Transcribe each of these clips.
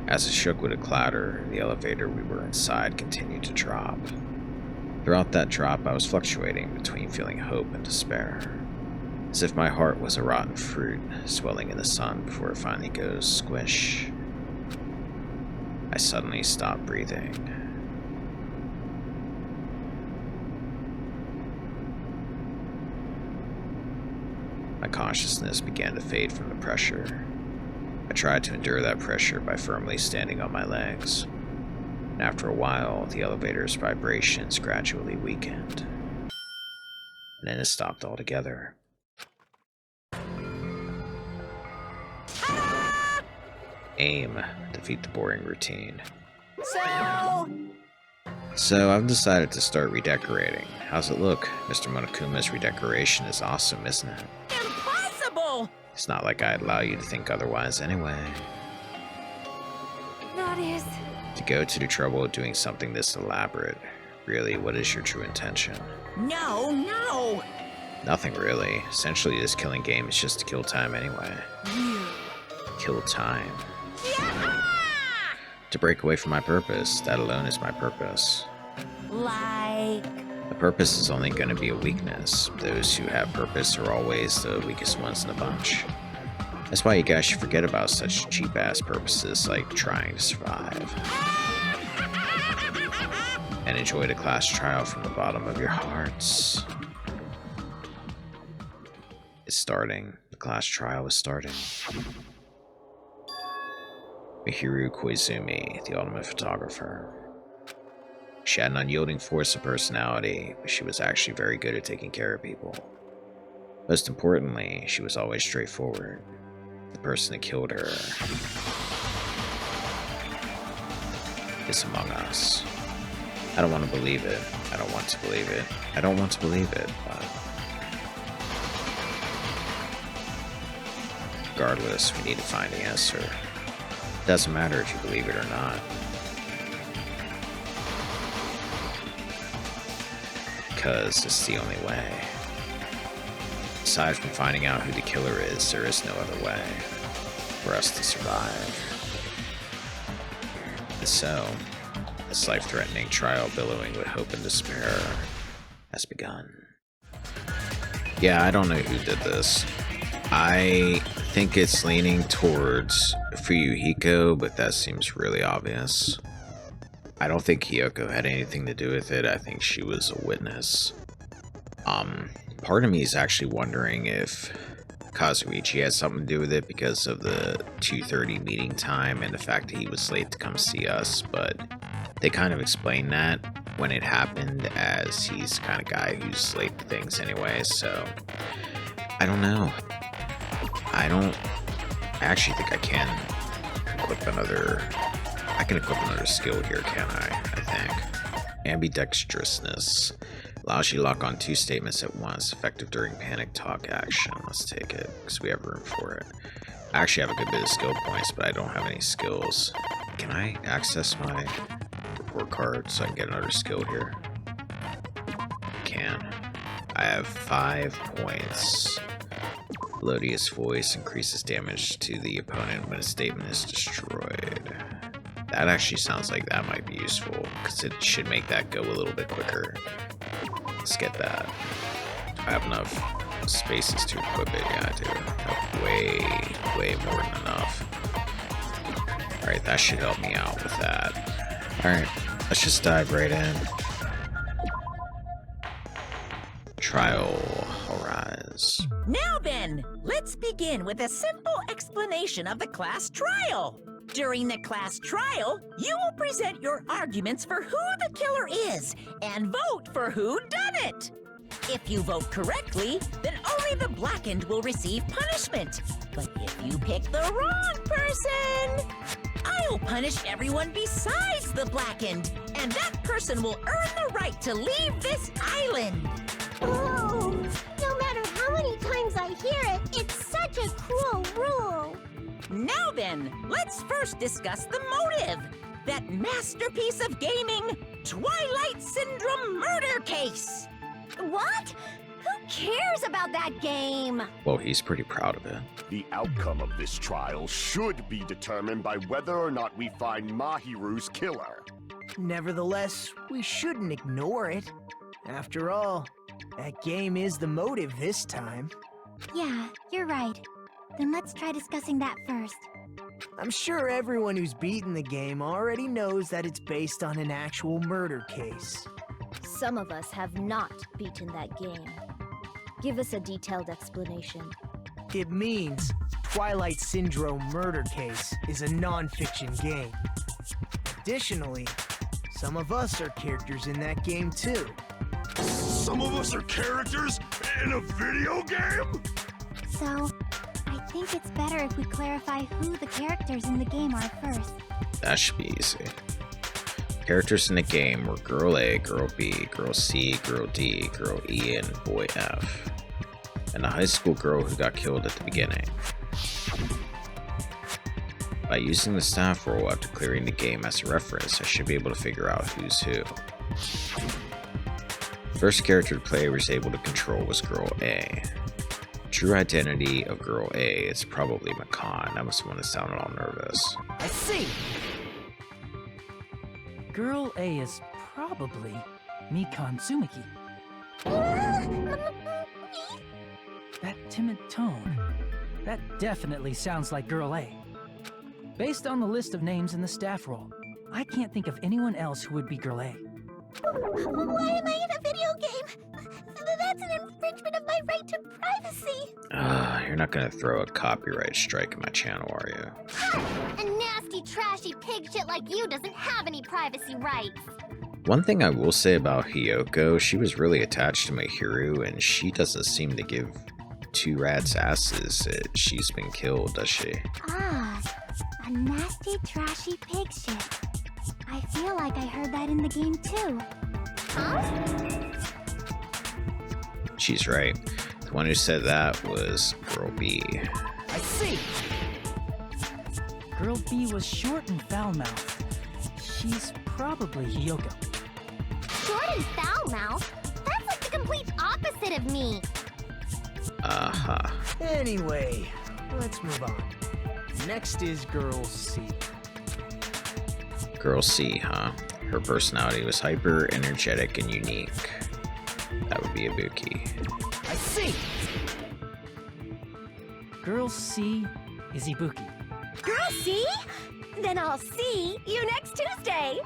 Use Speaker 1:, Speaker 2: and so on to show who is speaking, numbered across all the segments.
Speaker 1: As it shook with a clatter, the elevator we were inside continued to drop. Throughout that drop, I was fluctuating between feeling hope and despair, as if my heart was a rotten fruit swelling in the sun before it finally goes squish. I suddenly stopped breathing. My consciousness began to fade from the pressure. I tried to endure that pressure by firmly standing on my legs, and after a while, the elevator's vibrations gradually weakened, and then it stopped altogether. Aim, defeat the boring routine. So I've decided to start redecorating. How's it look? Mr. Monokuma's redecoration is awesome, isn't it?
Speaker 2: Impossible!
Speaker 1: It's not like I'd allow you to think otherwise anyway.
Speaker 2: That is...
Speaker 1: To go to the trouble of doing something this elaborate, really, what is your true intention?
Speaker 2: No!
Speaker 1: Nothing really. Essentially, this killing game is just to kill time anyway. Kill time.
Speaker 2: Yeah!
Speaker 1: To break away from my purpose. That alone is my purpose.
Speaker 2: Like...
Speaker 1: The purpose is only going to be a weakness. Those who have purpose are always the weakest ones in the bunch. That's why you guys should forget about such cheap-ass purposes like trying to survive. And enjoy the class trial from the bottom of your hearts. It's starting. The class trial is starting. Mihiru Koizumi, the ultimate photographer. She had an unyielding force of personality, but she was actually very good at taking care of people. Most importantly, she was always straightforward. The person that killed her is among us. I don't want to believe it. I don't want to believe it. I don't want to believe it, but... Regardless, we need to find the answer. It doesn't matter if you believe it or not. Because it's the only way. Aside from finding out who the killer is, there is no other way for us to survive. And so, this life-threatening trial billowing with hope and despair has begun. Yeah, I don't know who did this. I think it's leaning towards Fuyuhiko, but that seems really obvious. I don't think Hiyoko had anything to do with it. I think she was a witness. Part of me is actually wondering if Kazuichi had something to do with it because of the 2:30 meeting time and the fact that he was late to come see us, but they kind of explained that when it happened, as he's the kind of guy who's late to things anyway, so I don't know. I actually think I can equip another skill here, can I think. Ambidextrousness. Allows you to lock on two statements at once, effective during panic talk action. Let's take it, because we have room for it. I actually have a good bit of skill points, but I don't have any skills. Can I access my report card so I can get another skill here? I can. I have 5 points. Melodious voice increases damage to the opponent when a statement is destroyed. That actually sounds like that might be useful, because it should make that go a little bit quicker. Let's get that. I have enough spaces to equip it. Yeah, I do. I have way more than enough. Alright, that should help me out with that. Alright, let's just dive right in. Trial arise.
Speaker 2: Now then, let's begin with a simple explanation of the class trial. During the class trial, you will present your arguments for who the killer is and vote for who done it. If you vote correctly, then only the blackened will receive punishment. But if you pick the wrong person, I'll punish everyone besides the blackened, and that person will earn the right to leave this island.
Speaker 3: Oh, no matter how many times I hear it, it's such a cruel rule.
Speaker 2: Now then, let's first discuss the motive. That masterpiece of gaming, Twilight Syndrome murder case.
Speaker 3: What? Who cares about that game?
Speaker 1: Well, he's pretty proud of it.
Speaker 4: The outcome of this trial should be determined by whether or not we find Mahiru's killer.
Speaker 5: Nevertheless, we shouldn't ignore it. After all, that game is the motive this time.
Speaker 3: Yeah, you're right. Then let's try discussing that first.
Speaker 5: I'm sure everyone who's beaten the game already knows that it's based on an actual murder case.
Speaker 6: Some of us have not beaten that game. Give us a detailed explanation.
Speaker 5: It means Twilight Syndrome Murder Case is a non-fiction game. Additionally, some of us are characters in that game too.
Speaker 4: Some of us are characters in a video game?
Speaker 3: So, I think it's better if we clarify who the characters in the game are first.
Speaker 1: That should be easy. Characters in the game were Girl A, Girl B, Girl C, Girl D, Girl E, and Boy F. And the high school girl who got killed at the beginning. By using the staff roll after clearing the game as a reference, I should be able to figure out who's who. The first character the player was able to control was Girl A. True identity of Girl A is probably Makan. That was the one that sounded all nervous.
Speaker 7: I see! Girl A is probably Mikan Tsumiki. That timid tone. That definitely sounds like Girl A. Based on the list of names in the staff roll, I can't think of anyone else who would be Girl A.
Speaker 3: Why am I in a video game? That's an infringement of my right to privacy.
Speaker 1: You're not gonna throw a copyright strike at my channel, are you?
Speaker 3: A nasty, trashy pig shit like you doesn't have any privacy rights.
Speaker 1: One thing I will say about Hiyoko, she was really attached to Mahiru, and she doesn't seem to give two rats' asses that she's been killed, does she?
Speaker 3: Ah, a nasty, trashy pig shit. I feel like I heard that in the game too. Huh?
Speaker 1: She's right. The one who said that was Girl B.
Speaker 7: I see! Girl B was short and foul-mouthed. She's probably Hiyoko.
Speaker 3: Short and foul-mouthed? That's like the complete opposite of me.
Speaker 1: Uh-huh.
Speaker 5: Anyway, let's move on. Next is Girl C.
Speaker 1: Girl C, huh? Her personality was hyper, energetic, and unique. That would be Ibuki.
Speaker 7: I see! Girl C is Ibuki.
Speaker 2: Girl, see? Then I'll see you next Tuesday.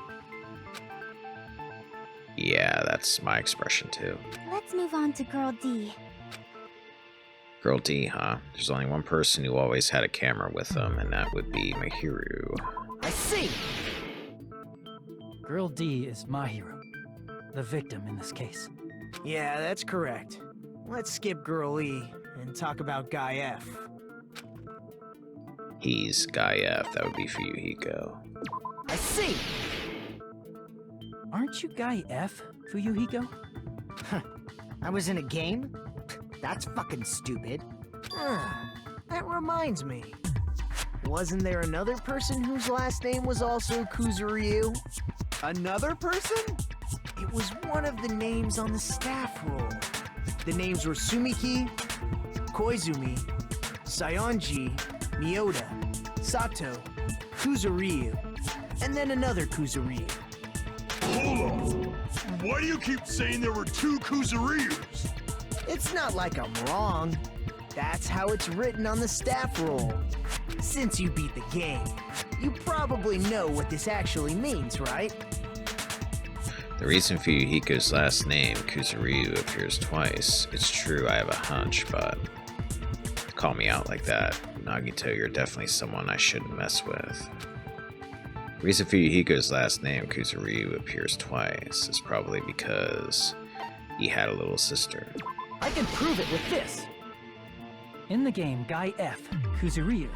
Speaker 1: Yeah, that's my expression too.
Speaker 3: Let's move on to Girl D.
Speaker 1: Girl D, huh? There's only one person who always had a camera with them, and that would be Mahiru.
Speaker 7: I see! Girl D is Mahiru, the victim in this case.
Speaker 5: Yeah, that's correct. Let's skip Girl E and talk about Guy F.
Speaker 1: He's Guy F. That would be Fuyuhiko.
Speaker 7: I see! Aren't you Guy F, Fuyuhiko?
Speaker 5: I was in a game? That's fucking stupid. That reminds me. Wasn't there another person whose last name was also Kuzuryu?
Speaker 8: Another person?
Speaker 5: It was one of the names on the staff roll. The names were Sumiki, Koizumi, Sayonji, Miyota, Sato, Kuzuryu, and then another Kuzuryu.
Speaker 4: Hold on. Why do you keep saying there were two Kuzuryus?
Speaker 5: It's not like I'm wrong. That's how it's written on the staff roll. Since you beat the game, you probably know what this actually means, right?
Speaker 1: The reason Fuyuhiko's last name, Kuzuryu, appears twice, it's true I have a hunch, but call me out like that, Nagito, you're definitely someone I shouldn't mess with. The reason Fuyuhiko's last name, Kuzuryu, appears twice is probably because he had a little sister.
Speaker 7: I can prove it with this! In the game, Guy F, Kuzuryu,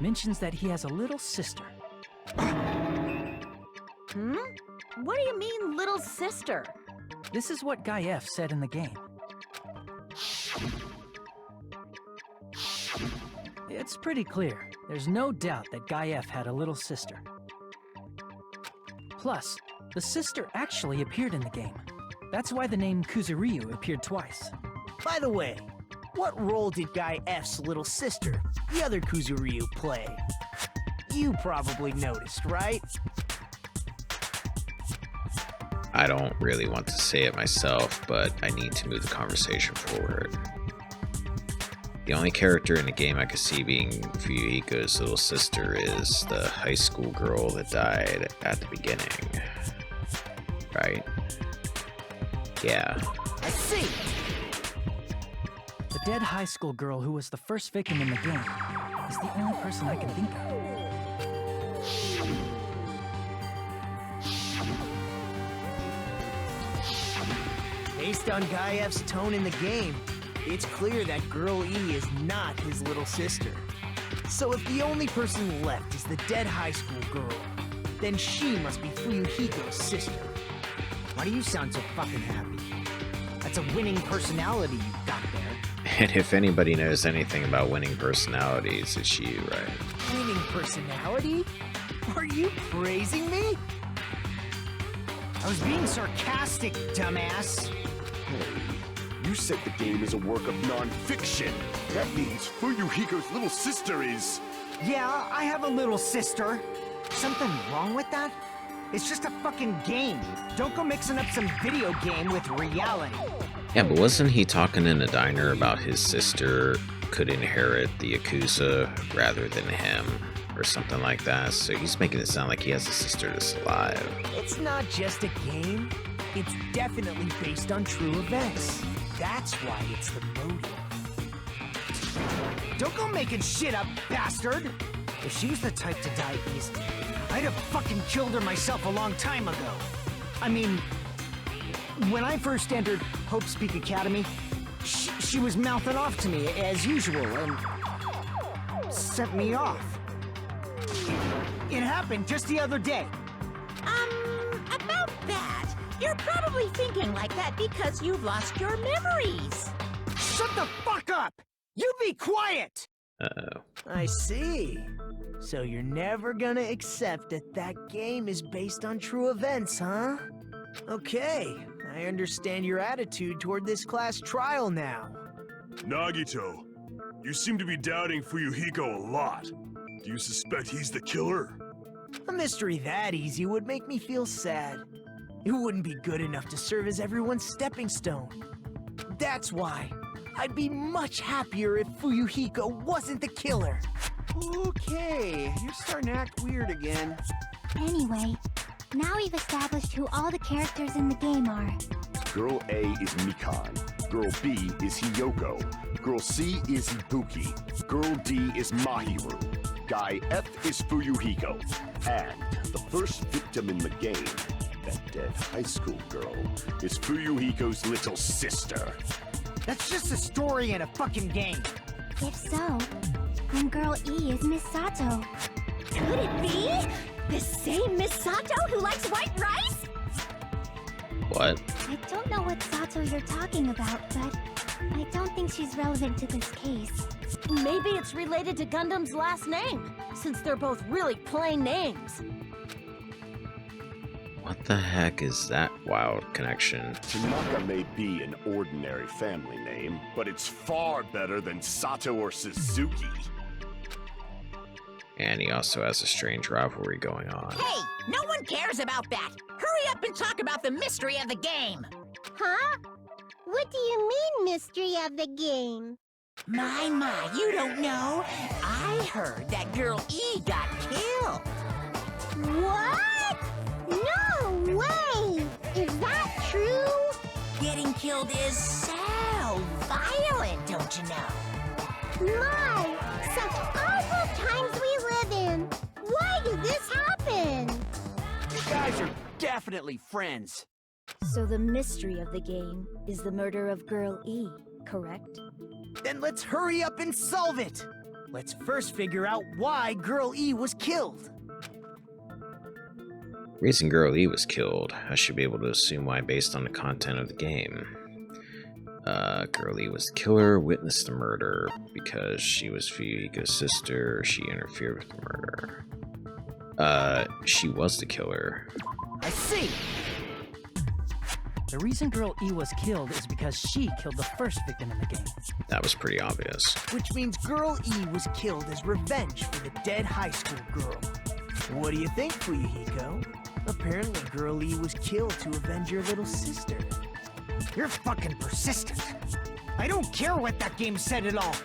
Speaker 7: mentions that he has a little sister.
Speaker 2: What do you mean, little sister?
Speaker 7: This is what Guy F said in the game. It's pretty clear. There's no doubt that Guy F had a little sister. Plus, the sister actually appeared in the game. That's why the name Kuzuryu appeared twice.
Speaker 5: By the way, what role did Guy F's little sister, the other Kuzuryu, play? You probably noticed, right?
Speaker 1: I don't really want to say it myself, but I need to move the conversation forward. The only character in the game I could see being Fuyuhiko's little sister is the high school girl that died at the beginning. Right? Yeah.
Speaker 5: I see!
Speaker 7: The dead high school girl who was the first victim in the game is the only person I can think of.
Speaker 5: Based on Guy F's tone in the game, it's clear that Girl E is not his little sister. So if the only person left is the dead high school girl, then she must be Fuyuhiko's sister. Why do you sound so fucking happy? That's a winning personality you've got there.
Speaker 1: And if anybody knows anything about winning personalities, it's you, right?
Speaker 5: Winning personality? Are you praising me? I was being sarcastic, dumbass.
Speaker 4: Hey, you said the game is a work of non-fiction. That means Fuyuhiko's little sister is...
Speaker 5: Yeah, I have a little sister. Something wrong with that? It's just a fucking game. Don't go mixing up some video game with reality.
Speaker 1: Yeah, but wasn't he talking in a diner about his sister could inherit the Yakuza rather than him? Or something like that, so he's making it sound like he has a sister that's alive.
Speaker 5: It's not just a game. It's definitely based on true events. That's why it's the motive. Don't go making shit up, bastard! If she was the type to die easily, I'd have fucking killed her myself a long time ago. I mean, when I first entered Hope's Peak Academy, she was mouthing off to me as usual and sent me off. It happened just the other day.
Speaker 2: About that, you're probably thinking like that because you've lost your memories.
Speaker 5: Shut the fuck up! You be quiet!
Speaker 1: Uh-oh.
Speaker 5: I see. So you're never gonna accept that that game is based on true events, huh? Okay, I understand your attitude toward this class trial now.
Speaker 9: Nagito, you seem to be doubting Fuyuhiko a lot. Do you suspect he's the killer?
Speaker 5: A mystery that easy would make me feel sad. It wouldn't be good enough to serve as everyone's stepping stone. That's why I'd be much happier if Fuyuhiko wasn't the killer.
Speaker 8: Okay, you're starting to act weird again.
Speaker 3: Anyway, now we've established who all the characters in the game are.
Speaker 4: Girl A is Mikan. Girl B is Hiyoko. Girl C is Ibuki. Girl D is Mahiru. Guy F is Fuyuhiko. And the first victim in the game, that dead high school girl, is Fuyuhiko's little sister.
Speaker 5: That's just a story in a fucking game.
Speaker 3: If so, then Girl E is Miss Sato.
Speaker 2: Could it be? The same Miss Sato who likes white rice?
Speaker 1: What?
Speaker 3: I don't know what Sato you're talking about, but I don't think she's relevant to this case.
Speaker 6: Maybe it's related to Gundam's last name, since they're both really plain names.
Speaker 1: What the heck is that wild connection?
Speaker 4: Tanaka may be an ordinary family name, but it's far better than Sato or Suzuki.
Speaker 1: And he also has a strange rivalry going on.
Speaker 2: Hey, no one cares about that. Hurry up and talk about the mystery of the game.
Speaker 3: Huh? What do you mean, mystery of the game?
Speaker 2: My, you don't know. I heard that Girl E got killed.
Speaker 3: What? No way! Is that true?
Speaker 2: Getting killed is so violent, don't you know?
Speaker 3: My, such awful times we live in. Why did this happen?
Speaker 8: You guys are definitely friends.
Speaker 6: So the mystery of the game is the murder of Girl E, correct?
Speaker 5: Then let's hurry up and solve it. Let's first figure out why Girl E was killed.
Speaker 1: Reason Girl E was killed, I should be able to assume why based on the content of the game. Girl E was the killer, witnessed the murder. Because she was Fuyuhiko's sister, she interfered with the murder. She was the killer.
Speaker 5: I see.
Speaker 7: The reason Girl E was killed is because she killed the first victim in the game.
Speaker 1: That was pretty obvious.
Speaker 5: Which means Girl E was killed as revenge for the dead high school girl. What do you think, Fuyuhiko? Apparently Girl E was killed to avenge your little sister.
Speaker 8: You're fucking persistent. I don't care what that game said at all.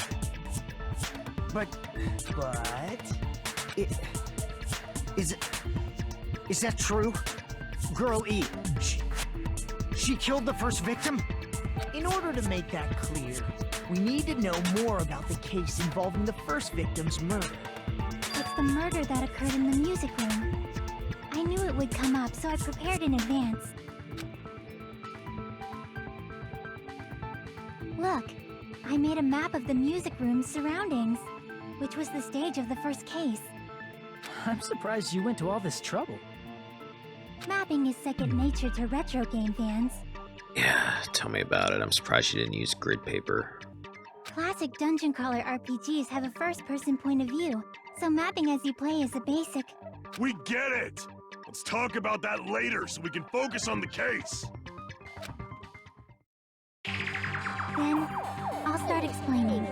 Speaker 8: But is that true? Girl E, she killed the first victim?
Speaker 5: In order to make that clear, we need to know more about the case involving the first victim's murder.
Speaker 3: It's the murder that occurred in the music room. I knew it would come up, so I prepared in advance. Look, I made a map of the music room's surroundings, which was the stage of the first case.
Speaker 7: I'm surprised you went to all this trouble.
Speaker 3: Mapping is second nature to retro game fans.
Speaker 1: Yeah, tell me about it. I'm surprised you didn't use grid paper.
Speaker 3: Classic dungeon crawler RPGs have a first-person point of view, so mapping as you play is a basic.
Speaker 9: We get it! Let's talk about that later so we can focus on the case.
Speaker 3: Then, I'll start explaining.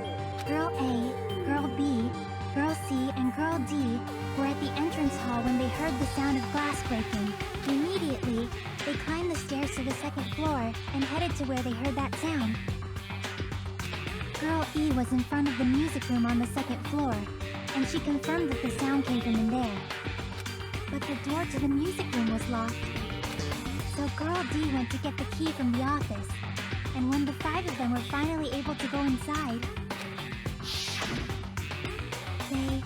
Speaker 3: Girl A, Girl B, Girl C, and Girl D were at the entrance hall when they heard the sound of glass breaking. Immediately, they climbed the stairs to the second floor and headed to where they heard that sound. Girl E was in front of the music room on the second floor, and she confirmed that the sound came from in there. But the door to the music room was locked. So Girl D went to get the key from the office, and when the 5 of them were finally able to go inside, they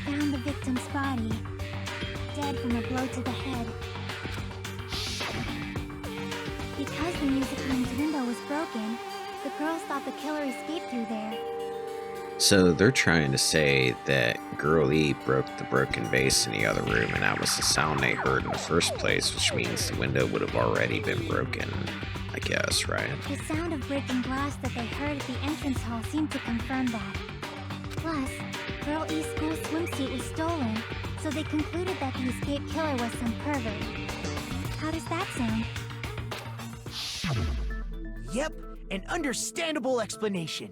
Speaker 3: found the victim's body, dead from a blow to the head. Because the music room's window was broken, the girls thought the killer escaped through there.
Speaker 1: So they're trying to say that Girl E broke the broken vase in the other room, and that was the sound they heard in the first place, which means the window would have already been broken, I guess, right?
Speaker 3: The sound of breaking glass that they heard at the entrance hall seemed to confirm that. Plus, Girl E's school swimsuit was stolen, so they concluded that the escaped killer was some pervert. How does that sound?
Speaker 5: Yep, an understandable explanation.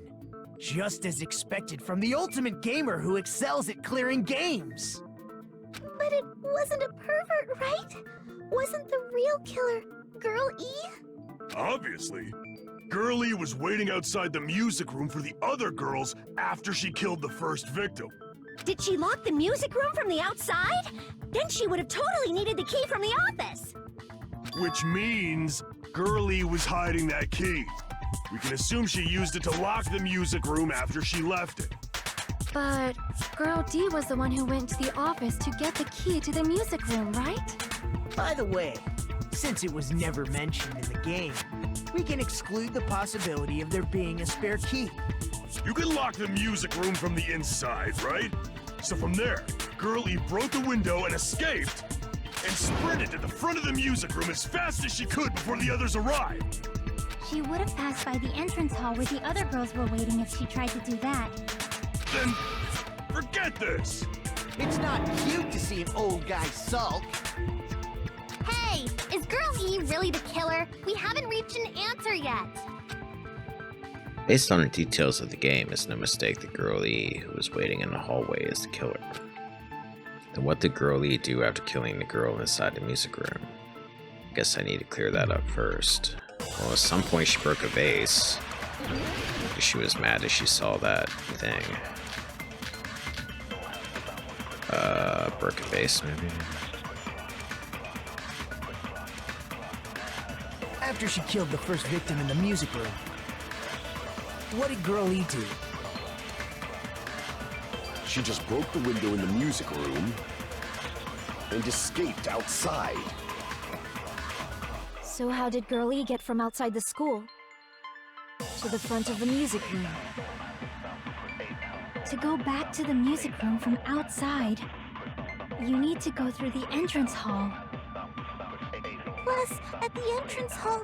Speaker 5: Just as expected from the ultimate gamer who excels at clearing games.
Speaker 3: But it wasn't a pervert, right? Wasn't the real killer Girl E?
Speaker 9: Obviously. Girl E was waiting outside the music room for the other girls after she killed the first victim.
Speaker 2: Did she lock the music room from the outside? Then she would have totally needed the key from the office.
Speaker 9: Which means Girl E was hiding that key. We can assume she used it to lock the music room after she left it.
Speaker 10: But Girl D was the one who went to the office to get the key to the music room, right?
Speaker 5: By the way, since it was never mentioned in the game, we can exclude the possibility of there being a spare key.
Speaker 9: You can lock the music room from the inside, right? So from there, Girl E broke the window and escaped, and sprinted to the front of the music room as fast as she could before the others arrived.
Speaker 3: She would have passed by the entrance hall where the other girls were waiting if she tried to do that.
Speaker 9: Then, forget this!
Speaker 8: It's not cute to see an old guy sulk.
Speaker 3: Hey, is Girl E really the killer? We haven't reached an answer yet.
Speaker 1: Based on the details of the game, it's no mistake that Girl E, who was waiting in the hallway, is the killer. Then what did Girl E do after killing the girl inside the music room? I guess I need to clear that up first. Well, at some point she broke a vase. She was mad as she saw that thing. Broke a vase, maybe?
Speaker 5: After she killed the first victim in the music room, what did Girl E do?
Speaker 4: She just broke the window in the music room and escaped outside.
Speaker 10: So how did Girl E get from outside the school to the front of the music room?
Speaker 3: To go back to the music room from outside, you need to go through the entrance hall. Plus, at the entrance hall,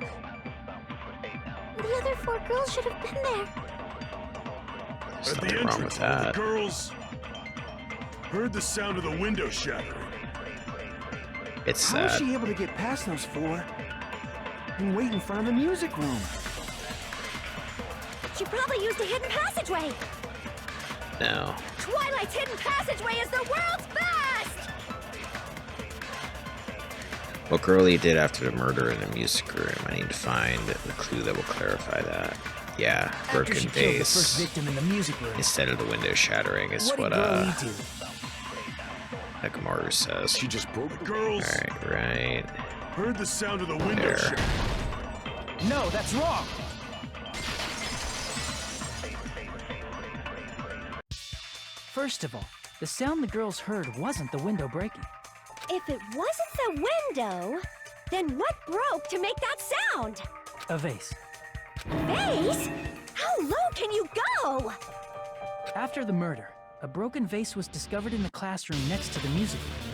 Speaker 3: the other 4 girls should have been there.
Speaker 1: There's
Speaker 9: At the
Speaker 1: nothing wrong with
Speaker 9: entrance hall, the
Speaker 1: that.
Speaker 9: girls heard the sound of the window shattering.
Speaker 1: It's
Speaker 8: How was
Speaker 1: sad.
Speaker 8: she able to get past those 4?
Speaker 5: and wait in front of the music room.
Speaker 10: She probably used a hidden passageway.
Speaker 1: No.
Speaker 10: Twilight's hidden passageway is the world's best!
Speaker 1: What Girlie did after the murder in the music room. I need to find the clue that will clarify that. Yeah,
Speaker 5: After
Speaker 1: broken
Speaker 5: she killed the first
Speaker 1: vase
Speaker 5: victim in the music room,
Speaker 1: instead of the window shattering is
Speaker 5: what
Speaker 1: what
Speaker 5: did Girlie do?
Speaker 1: Nakamaru says.
Speaker 4: She just broke the
Speaker 9: Girls,
Speaker 1: Right.
Speaker 9: heard the sound of the window
Speaker 1: There.
Speaker 9: shatter.
Speaker 5: No, that's wrong.
Speaker 7: First of all, the sound the girls heard wasn't the window breaking.
Speaker 10: If it wasn't the window, then what broke to make that sound?
Speaker 7: A vase.
Speaker 10: Vase? How low can you go?
Speaker 7: After the murder, a broken vase was discovered in the classroom next to the music room.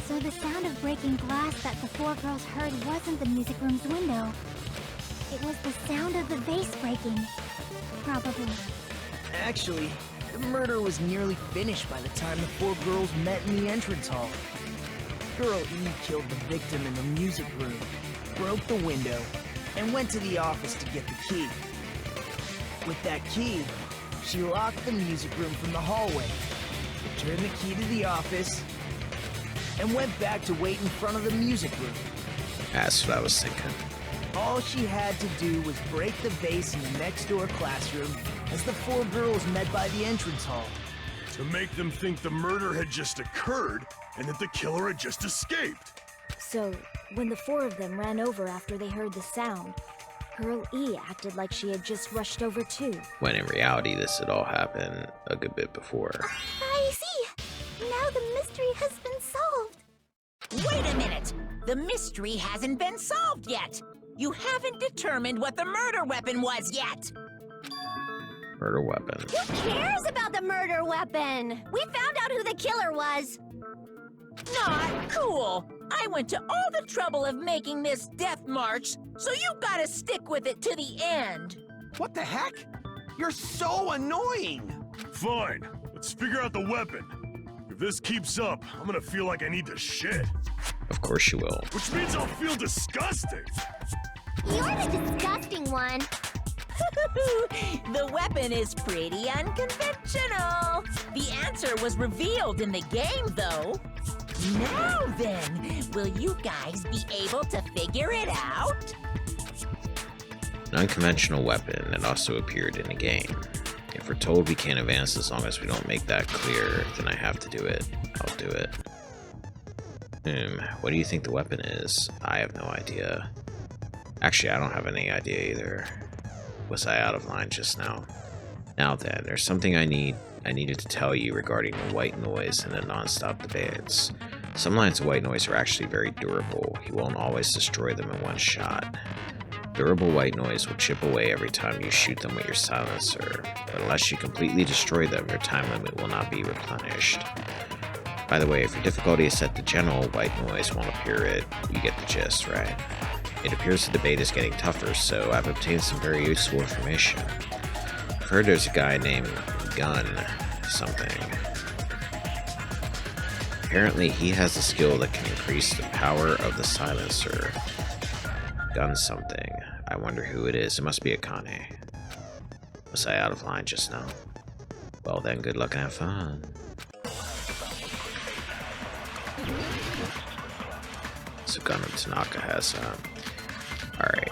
Speaker 3: So the sound of breaking glass that the 4 girls heard wasn't the music room's window. It was the sound of the vase breaking. Probably.
Speaker 5: Actually, the murder was nearly finished by the time the 4 girls met in the entrance hall. Girl E killed the victim in the music room, broke the window, and went to the office to get the key. With that key, she locked the music room from the hallway, returned the key to the office, and went back to wait in front of the music room.
Speaker 1: That's what I was thinking.
Speaker 5: All she had to do was break the vase in the next door classroom as the 4 girls met by the entrance hall.
Speaker 9: To make them think the murder had just occurred and that the killer had just escaped.
Speaker 6: So, when the 4 of them ran over after they heard the sound, Girl E acted like she had just rushed over too.
Speaker 1: When in reality, this had all happened a good bit before.
Speaker 3: I see! Now the mystery has been solved!
Speaker 2: Wait a minute! The mystery hasn't been solved yet! You haven't determined what the murder weapon was yet!
Speaker 1: Murder weapon.
Speaker 10: Who cares about the murder weapon? We found out who the killer was.
Speaker 2: Not cool! I went to all the trouble of making this death march, so you gotta stick with it to the end!
Speaker 8: What the heck? You're so annoying!
Speaker 9: Fine, let's figure out the weapon. If this keeps up, I'm gonna feel like I need to shit.
Speaker 1: Of course you will.
Speaker 9: Which means I'll feel disgusting.
Speaker 10: You're the disgusting one.
Speaker 2: The weapon is pretty unconventional. The answer was revealed in the game, though. Now then, will you guys be able to figure it out?
Speaker 1: An unconventional weapon that also appeared in the game. If we're told we can't advance as long as we don't make that clear, then I have to do it. I'll do it. What do you think the weapon is? I have no idea. Actually, I don't have any idea either. Was I out of line just now? Now then, there's something I needed to tell you regarding the white noise and the non-stop debates. Some lines of white noise are actually very durable. You won't always destroy them in one shot. Durable white noise will chip away every time you shoot them with your silencer, but unless you completely destroy them, your time limit will not be replenished. By the way, if your difficulty is set to general, white noise won't appear. You get the gist, right? It appears the debate is getting tougher, so I've obtained some very useful information. I've heard there's a guy named Gun something. Apparently he has a skill that can increase the power of the silencer. Gun something. I wonder who it is. It must be Akane. Was I out of line just now? Well then, good luck and have fun. So Gun Tanaka has alright.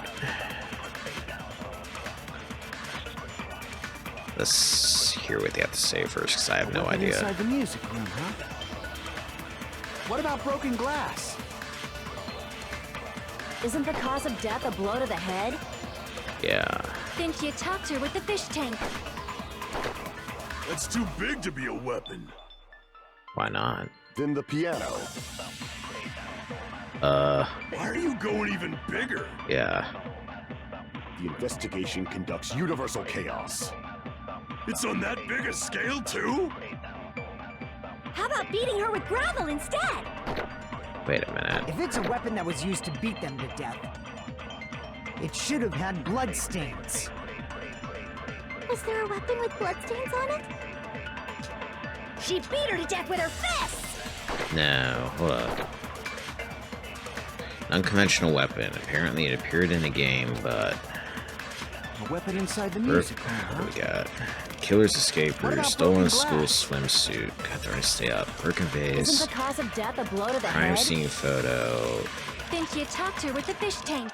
Speaker 1: Let's hear what they have to say first, because I have no idea.
Speaker 8: Inside the music room, huh? What about broken glass?
Speaker 6: Isn't the cause of death a blow to the head?
Speaker 1: Yeah.
Speaker 10: Then she attacked her with the fish tank.
Speaker 9: That's too big to be a weapon.
Speaker 1: Why not?
Speaker 4: Then the piano.
Speaker 9: Why are you going even bigger?
Speaker 1: Yeah.
Speaker 4: The investigation conducts universal chaos.
Speaker 9: It's on that big a scale, too?
Speaker 10: How about beating her with gravel instead?
Speaker 1: Wait a minute.
Speaker 8: If it's a weapon that was used to beat them to death, it should have had bloodstains.
Speaker 3: Was there a weapon with bloodstains on it?
Speaker 10: She beat her to death with her fists!
Speaker 1: No, hold up. Unconventional weapon. Apparently it appeared in a game, but...
Speaker 5: A weapon inside the music room, huh?
Speaker 1: What do we got? Killer's escape route.
Speaker 5: about
Speaker 1: Stolen
Speaker 5: broken
Speaker 1: school
Speaker 5: glass?
Speaker 1: swimsuit. Got the right to stay up. Broken vase.
Speaker 6: Isn't the cause of death a blow to the
Speaker 1: Crime
Speaker 6: head?
Speaker 1: scene photo.
Speaker 10: Think you talked her with the fish tank.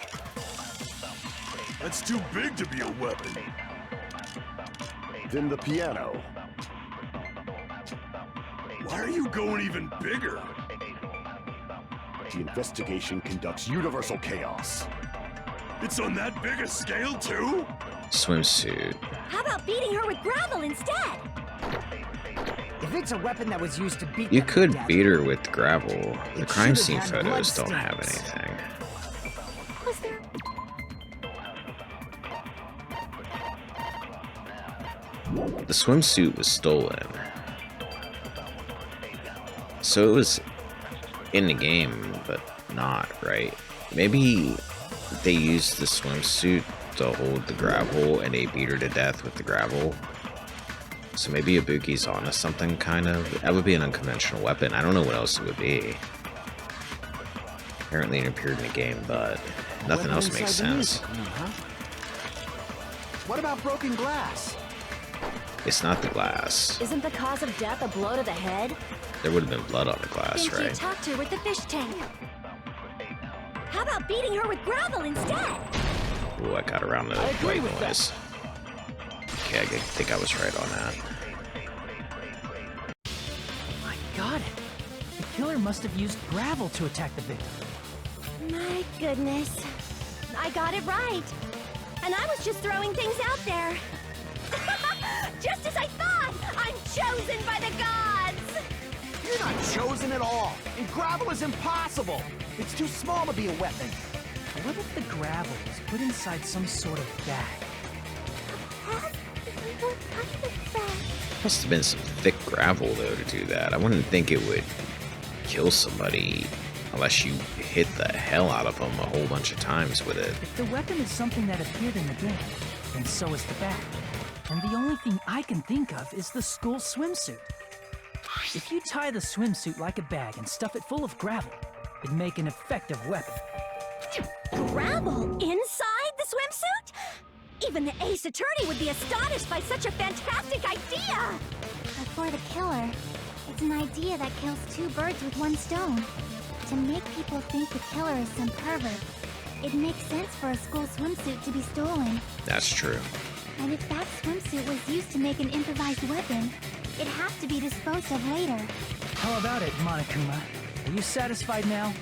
Speaker 9: That's too big to be a weapon.
Speaker 4: Then the piano.
Speaker 9: Why are you going even bigger?
Speaker 4: The investigation conducts universal chaos.
Speaker 9: It's on that big a scale, too?
Speaker 1: Swimsuit.
Speaker 6: How about beating her with gravel instead?
Speaker 8: If it's a weapon that was used to beat
Speaker 1: You
Speaker 8: them to
Speaker 1: could
Speaker 8: death,
Speaker 1: beat her with gravel. The
Speaker 8: It
Speaker 1: crime
Speaker 8: should've
Speaker 1: scene
Speaker 8: had
Speaker 1: photos don't
Speaker 8: blood
Speaker 1: have
Speaker 8: stains.
Speaker 1: anything.
Speaker 6: Was there...
Speaker 1: The swimsuit was stolen. So it was in the game, but not, right? Maybe they used the swimsuit to hold the gravel and they beat her to death with the gravel. So maybe Ibuki's onto something, kind of. That would be an unconventional weapon. I don't know what else it would be. Apparently it appeared in the game, but nothing
Speaker 5: Weapon
Speaker 1: else
Speaker 5: inside
Speaker 1: makes
Speaker 5: the
Speaker 1: sense.
Speaker 5: music room, huh? What about broken glass?
Speaker 1: It's not the glass.
Speaker 6: Isn't the cause of death a blow to the head?
Speaker 1: There would have been blood on the glass,
Speaker 10: Think you
Speaker 1: right?
Speaker 10: talked her with the fish tank.
Speaker 6: How about beating her with gravel instead?
Speaker 1: Ooh, I got around the
Speaker 5: I agree
Speaker 1: white
Speaker 5: with that.
Speaker 1: noise. Okay, I think I was right on that.
Speaker 7: I got it. The killer must have used gravel to attack the victim.
Speaker 10: My goodness. I got it right. And I was just throwing things out there.
Speaker 6: Just as I thought! I'm chosen by the gods!
Speaker 5: You're not chosen at all, and gravel is impossible. It's too small to be a weapon.
Speaker 7: What if the gravel was put inside some sort of bag?
Speaker 1: Must have been some thick gravel, though, to do that. I wouldn't think it would kill somebody unless you hit the hell out of them a whole bunch of times with it.
Speaker 7: If the weapon is something that appeared in the game, then so is the bag. And the only thing I can think of is the school swimsuit. If you tie the swimsuit like a bag and stuff it full of gravel, it'd make an effective weapon.
Speaker 6: Gravel inside the swimsuit? Even the ace attorney would be astonished by such a fantastic idea!
Speaker 3: But for the killer, it's an idea that kills two birds with one stone. To make people think the killer is some pervert, it makes sense for a school swimsuit to be stolen.
Speaker 1: That's true.
Speaker 3: And if that swimsuit was used to make an improvised weapon, it has to be disposed of later.
Speaker 7: How about it, Monokuma? Are you satisfied now?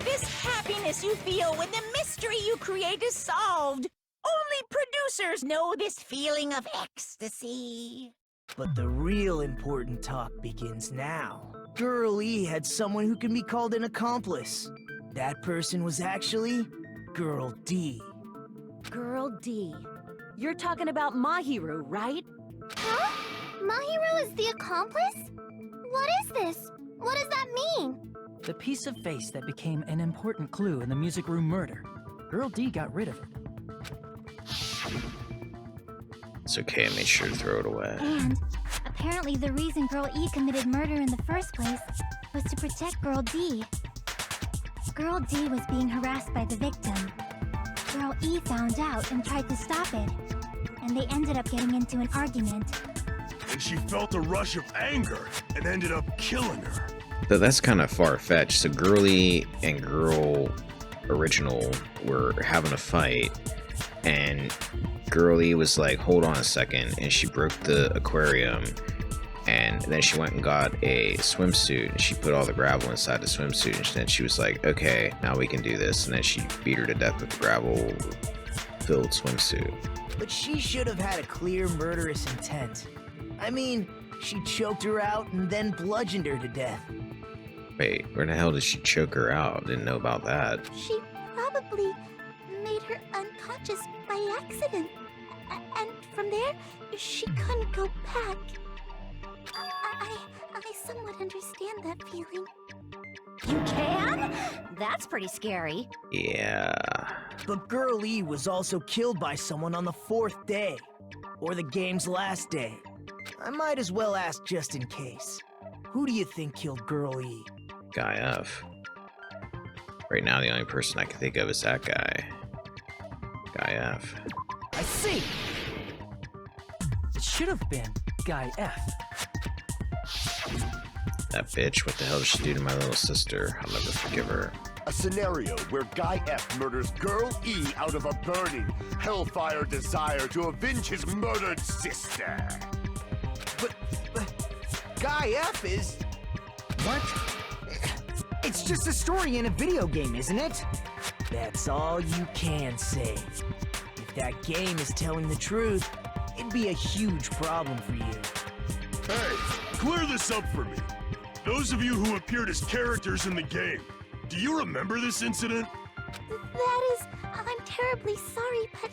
Speaker 2: This happiness you feel when the mystery you create is solved. Only producers know this feeling of ecstasy.
Speaker 5: But the real important talk begins now. Girl E had someone who can be called an accomplice. That person was actually Girl D.
Speaker 6: Girl D. You're talking about Mahiru, right?
Speaker 3: Huh? Mahiru is the accomplice? What is this? What does that mean?
Speaker 7: The piece of face that became an important clue in the music room murder. Girl D got rid of it.
Speaker 1: It's okay, I made sure to throw it away.
Speaker 3: And apparently the reason Girl E committed murder in the first place was to protect Girl D. Girl D was being harassed by the victim. Girl E found out and tried to stop it, and they ended up getting into an argument.
Speaker 9: And she felt a rush of anger and ended up killing her.
Speaker 1: So that's kind of far-fetched. So Girly and Girl Original were having a fight, and Girly was like, hold on a second, and she broke the aquarium, and then she went and got a swimsuit, and she put all the gravel inside the swimsuit, and then she was like, okay, now we can do this, and then she beat her to death with the gravel-filled swimsuit.
Speaker 5: But she should have had a clear murderous intent. I mean, she choked her out and then bludgeoned her to death.
Speaker 1: Wait, where the hell did she choke her out? Didn't know about that.
Speaker 3: She probably made her unconscious by accident. And from there, she couldn't go back. I somewhat understand that feeling.
Speaker 6: You can? That's pretty scary.
Speaker 1: Yeah.
Speaker 5: But Girl E was also killed by someone on the 4th day, or the game's last day. I might as well ask just in case. Who do you think killed Girl E?
Speaker 1: Guy F. Right now, the only person I can think of is that guy. Guy F.
Speaker 7: I see! It should have been Guy F.
Speaker 1: That bitch, what the hell did she do to my little sister? I'll never forgive her.
Speaker 4: A scenario where Guy F murders Girl E out of a burning, hellfire desire to avenge his murdered sister.
Speaker 5: But Guy F is... What? It's just a story in a video game, isn't it? That's all you can say. If that game is telling the truth, it'd be a huge problem for you.
Speaker 9: Hey, clear this up for me. Those of you who appeared as characters in the game, do you remember this incident?
Speaker 10: That is... I'm terribly sorry, but...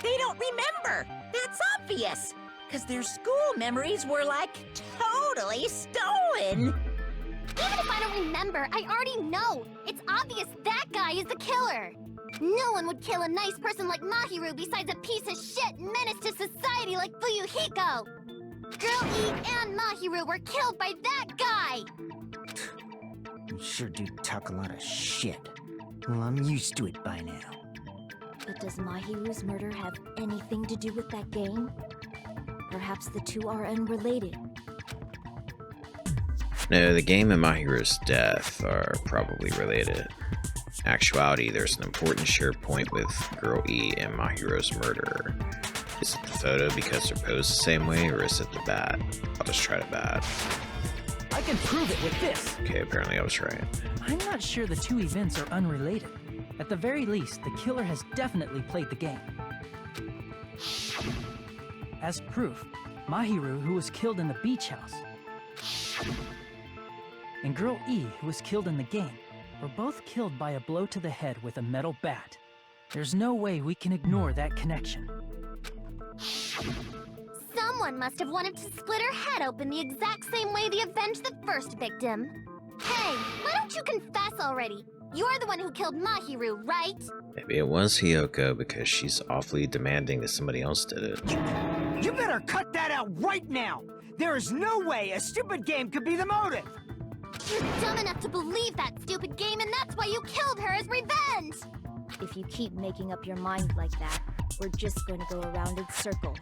Speaker 2: They don't remember. That's obvious. Because their school memories were, like, totally stolen.
Speaker 10: Even if I don't remember, I already know. It's obvious that guy is the killer. No one would kill a nice person like Mahiru besides a piece of shit menace to society like Fuyuhiko. Girl E and Mahiru were killed by that guy.
Speaker 5: You sure do talk a lot of shit. Well, I'm used to it by now.
Speaker 6: But does Mahiru's murder have anything to do with that game? Perhaps the two are unrelated.
Speaker 1: No, the game and Mahiru's death are probably related. In actuality, there's an important shared point with Girl E and Mahiru's murder. Is it the photo because they're posed the same way, or is it the bat? I'll just try the bat.
Speaker 7: I can prove it with this!
Speaker 1: Okay, apparently I was right.
Speaker 7: I'm not sure the two events are unrelated. At the very least, the killer has definitely played the game. As proof, Mahiru, who was killed in the beach house, and Girl E, who was killed in the game, were both killed by a blow to the head with a metal bat. There's no way we can ignore that connection.
Speaker 10: Someone must have wanted to split her head open the exact same way they avenged the first victim. Hey, why don't you confess already? You're the one who killed Mahiru, right?
Speaker 1: Maybe it was Hiyoko because she's awfully demanding that somebody else did it.
Speaker 8: You better cut that out right now! There is no way a stupid game could be the motive!
Speaker 10: You're dumb enough to believe that stupid game, and that's why you killed her as revenge!
Speaker 6: If you keep making up your mind like that, we're just going to go around in circles.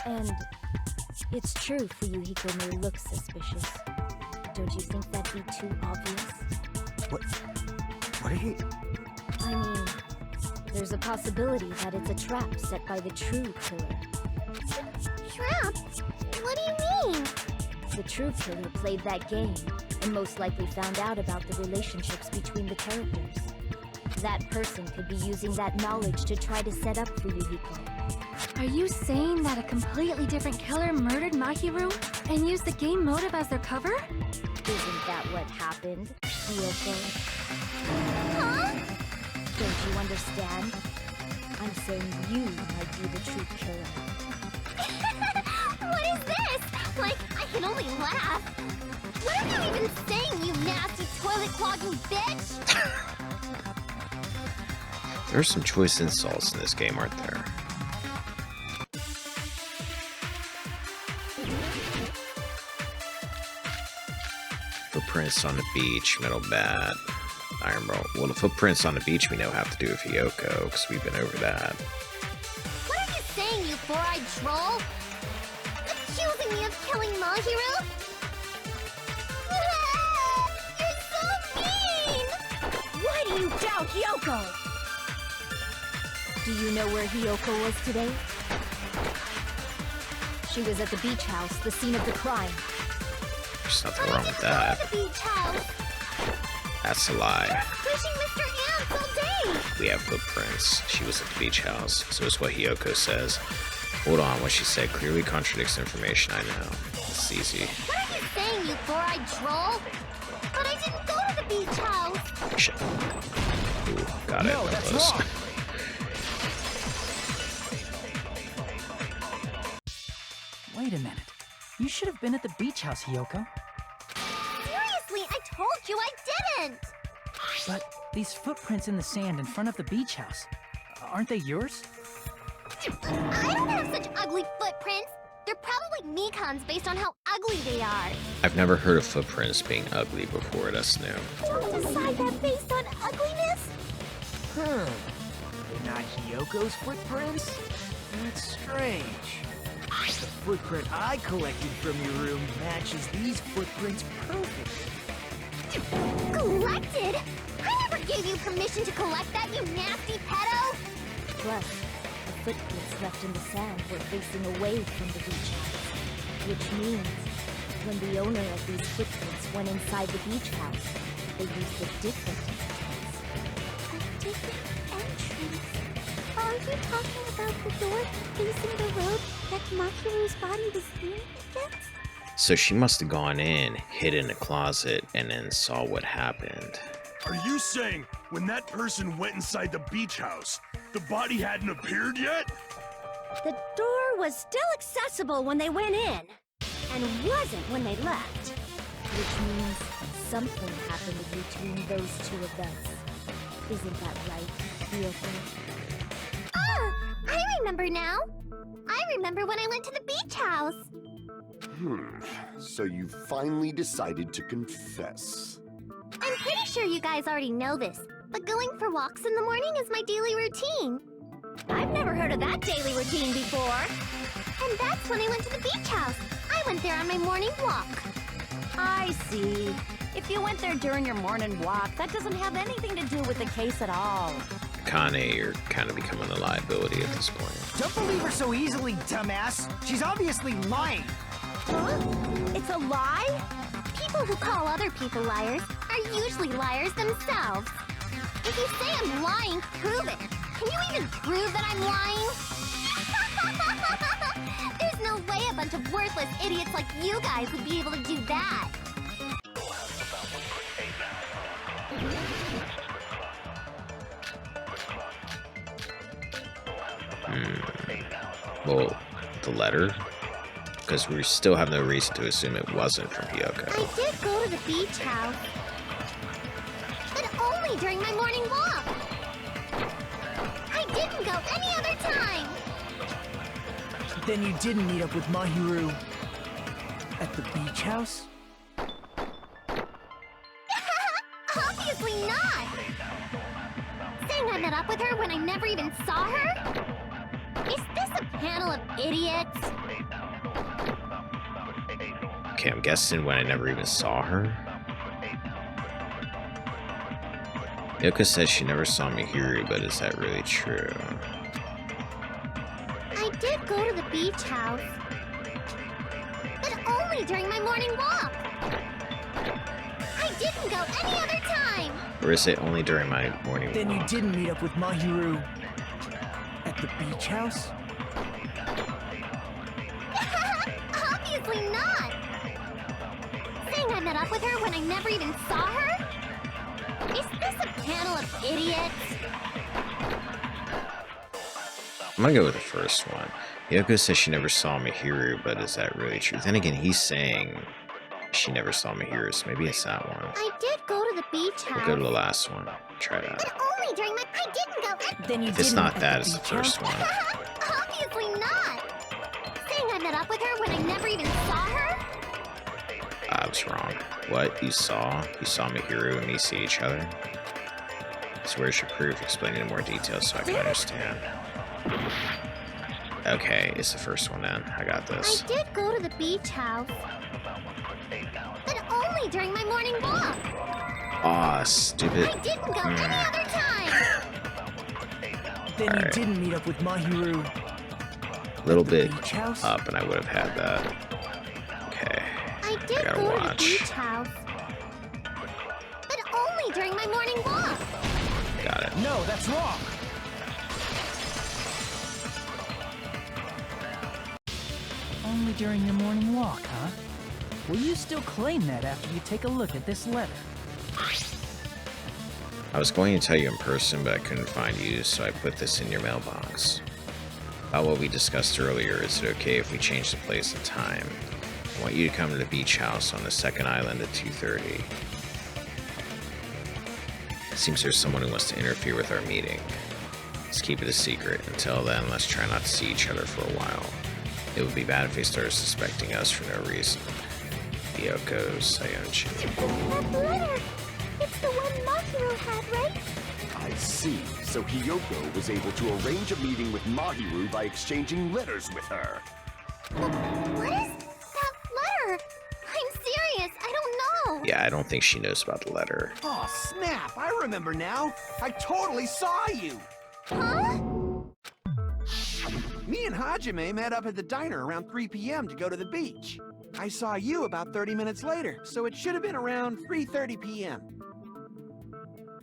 Speaker 6: And it's true Fuyuhiko may look suspicious. Don't you think that'd be too obvious?
Speaker 5: What are you...
Speaker 6: I mean, there's a possibility that it's a trap set by the true killer.
Speaker 10: Trap? What do you mean?
Speaker 6: The true killer played that game, and most likely found out about the relationships between the characters. That person could be using that knowledge to try to set up Fuyuhiko.
Speaker 3: Are you saying that a completely different killer murdered Mahiru and used the game motive as their cover?
Speaker 6: Isn't that what happened, Hiyoko?
Speaker 10: Huh?
Speaker 6: Don't you understand? I'm saying you might be the true killer.
Speaker 10: What is this? Like, I can only laugh. What are you even saying, you nasty toilet-clogging bitch?
Speaker 1: There's some choice insults in this game, aren't there? Footprints on the beach, metal bat, iron roll. Well, the footprints on the beach we know have to do with Hiyoko, because we've been over that.
Speaker 10: What are you saying, you four-eyed troll? Accusing me of killing Mahiru? You're so mean!
Speaker 2: Why do you doubt Hiyoko?
Speaker 6: Do you know where Hiyoko was today? She was at the beach house, the scene of the crime.
Speaker 1: There's nothing wrong with that.
Speaker 10: The beach house.
Speaker 1: That's a lie.
Speaker 10: Wishing Mr. Ants all day.
Speaker 1: We have footprints. She was at the beach house, so is what Hiyoko says. Hold on, what she said clearly contradicts information I know. It's easy.
Speaker 10: What are you saying, you four-eyed troll? But I didn't go to the beach house.
Speaker 1: Shit. Ooh, got it.
Speaker 7: No, that's
Speaker 1: close.
Speaker 7: wrong. Wait a minute. You should have been at the beach house, Hiyoko.
Speaker 10: Seriously, I told you I didn't!
Speaker 7: But these footprints in the sand in front of the beach house, aren't they yours?
Speaker 10: I don't have such ugly footprints! They're probably Mikan's based on how ugly they are.
Speaker 1: I've never heard of footprints being ugly before, that's new.
Speaker 10: Don't decide that based on ugliness.
Speaker 5: They're not Hiyoko's footprints? That's strange. The footprint I collected from your room matches these footprints perfectly.
Speaker 10: Collected? I never gave you permission to collect that, you nasty pedo!
Speaker 6: Plus, the footprints left in the sand were facing away from the beach house. Which means, when the owner of these footprints went inside the beach house, they used a different entrance.
Speaker 3: A different entrance? Are you talking about the door facing the road that Mahiru's body was leaning against?
Speaker 1: So she must have gone in, hid in a closet, and then saw what happened.
Speaker 9: Are you saying when that person went inside the beach house, the body hadn't appeared yet?
Speaker 11: The door was still accessible when they went in, and wasn't when they left.
Speaker 6: Which means something happened between those two events. Isn't that right, Hiyoko?
Speaker 10: Ah! I remember now! I remember when I went to the beach house!
Speaker 4: So you finally decided to confess.
Speaker 10: I'm pretty sure you guys already know this, but going for walks in the morning is my daily routine.
Speaker 11: I've never heard of that daily routine before.
Speaker 10: And that's when I went to the beach house. I went there on my morning walk.
Speaker 11: I see. If you went there during your morning walk, that doesn't have anything to do with the case at all.
Speaker 1: Kane, you're kind of becoming a liability at this point.
Speaker 8: Don't believe her so easily, dumbass. She's obviously lying.
Speaker 11: Huh? It's a lie?
Speaker 10: People who call other people liars are usually liars themselves. If you say I'm lying, prove it. Can you even prove that I'm lying? There's no way a bunch of worthless idiots like you guys would be able to do that.
Speaker 1: Well, the letter? Because we still have no reason to assume it wasn't from Hiyoko.
Speaker 10: I did go to the beach house, but only during my morning walk. I didn't go any other time.
Speaker 5: Then you didn't meet up with Mahiru at the beach house?
Speaker 10: Obviously not. Saying I met up with her when I never even saw her? Is this a panel of idiots?
Speaker 1: Okay, I'm guessing when I never even saw her. Hiyoko says she never saw Mihiru, but is that really true?
Speaker 10: I did go to the beach house, but only during my morning walk. I didn't go any other time.
Speaker 1: Or is it only during my morning
Speaker 5: Then you
Speaker 1: walk?
Speaker 5: didn't meet up with Mahiru at the beach house?
Speaker 10: Obviously not. Saying I met up with her when I never even saw her? Is this a panel of idiots?
Speaker 1: I'm gonna go with the first one. Hiyoko says she never saw Mihiru, but is that really true? Then again, he's saying she never saw Mihiru, so maybe it's that one.
Speaker 10: I did go to the beach house.
Speaker 1: We'll go to the last one. Try that.
Speaker 10: But only during my... I didn't go...
Speaker 11: Then you
Speaker 1: If it's
Speaker 11: didn't
Speaker 1: not
Speaker 11: at
Speaker 1: that,
Speaker 11: the
Speaker 1: it's the
Speaker 11: beach
Speaker 1: first
Speaker 11: house?
Speaker 1: one.
Speaker 10: Obviously not. Saying I met up with her when I never even saw her?
Speaker 1: I was wrong. What? You saw? You saw Mihiru and me see each other? So where's your proof? Explain it in more detail so I can understand. Okay, it's the first one then. I got this.
Speaker 10: I did go to the beach house. But only during my morning walk.
Speaker 1: Aw, stupid.
Speaker 10: I didn't go any other time.
Speaker 5: Then
Speaker 1: Alright.
Speaker 5: you didn't meet up with Mahiru
Speaker 1: A little
Speaker 5: at the
Speaker 1: bit
Speaker 5: beach house?
Speaker 1: up and I would have had that. Okay.
Speaker 10: I did
Speaker 1: gotta
Speaker 10: go to the
Speaker 1: watch.
Speaker 10: beach house. But only during my morning walk.
Speaker 1: Got it.
Speaker 8: No, that's wrong.
Speaker 7: Only during your morning walk, huh? Will you still claim that after you take a look at this letter?
Speaker 1: I was going to tell you in person, but I couldn't find you, so I put this in your mailbox. About what we discussed earlier, is it okay if we change the place and time? I want you to come to the beach house on the second island at 2:30. Seems there's someone who wants to interfere with our meeting. Let's keep it a secret. Until then, let's try not to see each other for a while. It would be bad if they started suspecting us for no reason. Hiyoko Sayonchi.
Speaker 3: That letter! It's the one Mahiru had, right?
Speaker 4: I see. So Hiyoko was able to arrange a meeting with Mahiru by exchanging letters with her.
Speaker 10: What is that letter? I'm serious, I don't know.
Speaker 1: Yeah, I don't think she knows about the letter.
Speaker 5: Oh, snap! I remember now. I totally saw you.
Speaker 10: Huh?
Speaker 5: Me and Hajime met up at the diner around 3 p.m. to go to the beach. I saw you about 30 minutes later, so it should have been around 3:30 p.m.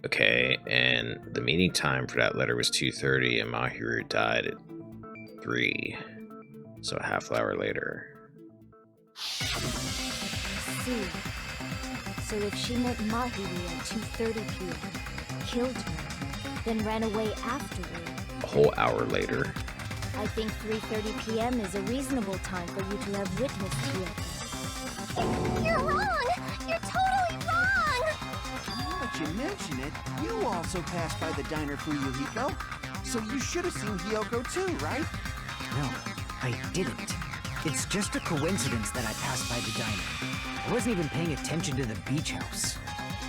Speaker 1: Okay, and the meeting time for that letter was 2:30, and Mahiru died at 3, so a half hour later.
Speaker 6: See. So if she met Mahiru at 2:30 p.m., killed her, then ran away afterward,
Speaker 1: A whole hour later.
Speaker 6: I think 3:30 p.m. is a reasonable time for you to have witnessed Hiyoko.
Speaker 10: You're wrong! You're totally wrong!
Speaker 5: Now that you mention it, you also passed by the diner for Yuhiko. So you should have seen Hiyoko too, right?
Speaker 8: No, I didn't. It's just a coincidence that I passed by the diner. I wasn't even paying attention to the beach house.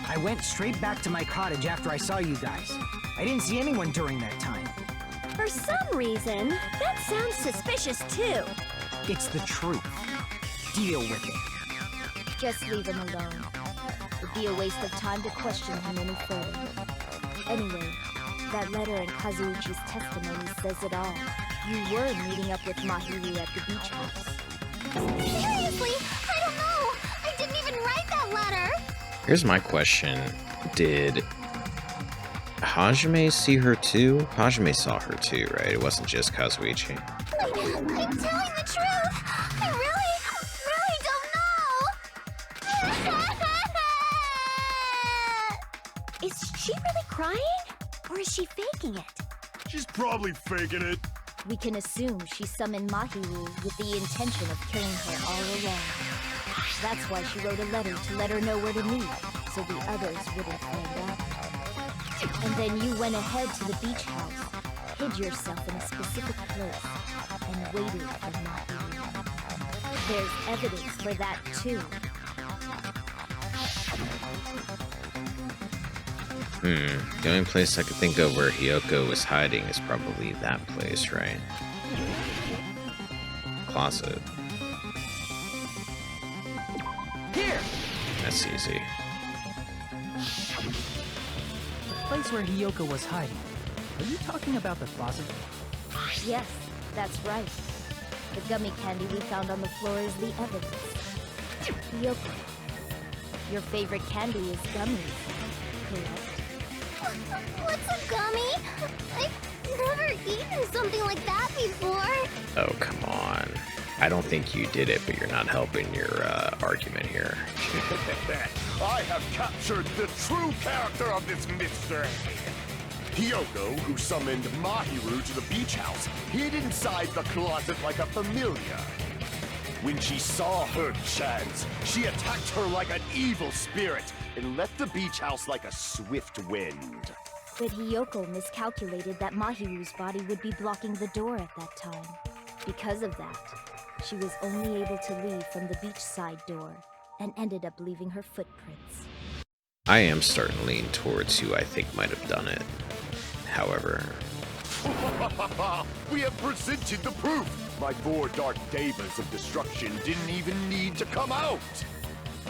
Speaker 8: I went straight back to my cottage after I saw you guys. I didn't see anyone during that time.
Speaker 11: For some reason, that sounds suspicious too.
Speaker 8: It's the truth. Deal with it.
Speaker 6: Just leave him alone. It'd be a waste of time to question him any further. Anyway, that letter in Kazuichi's testimony says it all. You were meeting up with Mahiru at the beach house.
Speaker 10: Seriously, I don't know! I didn't even write that letter!
Speaker 1: Here's my question. Did Hajime see her too? Hajime saw her too, right? It wasn't just Kazuichi.
Speaker 10: I'm telling the truth! I really don't know!
Speaker 11: Is she really crying? Or is she faking it?
Speaker 9: She's probably faking it.
Speaker 6: We can assume she summoned Mahiru with the intention of killing her all along. That's why she wrote a letter to let her know where to meet, so the others wouldn't find out. And then you went ahead to the beach house, hid yourself in a specific place, and waited for Mahiru. There's evidence for that too.
Speaker 1: The only place I could think of where Hiyoko was hiding is probably that place, right? Closet.
Speaker 5: Here!
Speaker 1: That's easy.
Speaker 7: The place where Hiyoko was hiding. Are you talking about the closet?
Speaker 6: Yes, that's right. The gummy candy we found on the floor is the evidence. Hiyoko, your favorite candy is gummies, correct?
Speaker 10: What's a gummy? I've never eaten something like that before.
Speaker 1: Oh, come on. I don't think you did it, but you're not helping your argument here.
Speaker 4: I have captured the true character of this mystery. Hiyoko, who summoned Mahiru to the beach house, hid inside the closet like a familiar. When she saw her chance, she attacked her like an evil spirit and left the beach house like a swift wind.
Speaker 6: But Hiyoko miscalculated that Mahiru's body would be blocking the door at that time. Because of that, she was only able to leave from the beachside door and ended up leaving her footprints.
Speaker 1: I am starting to lean towards who I think might have done it. However,
Speaker 4: We have presented the proof! My 4 dark devas of destruction didn't even need to come out!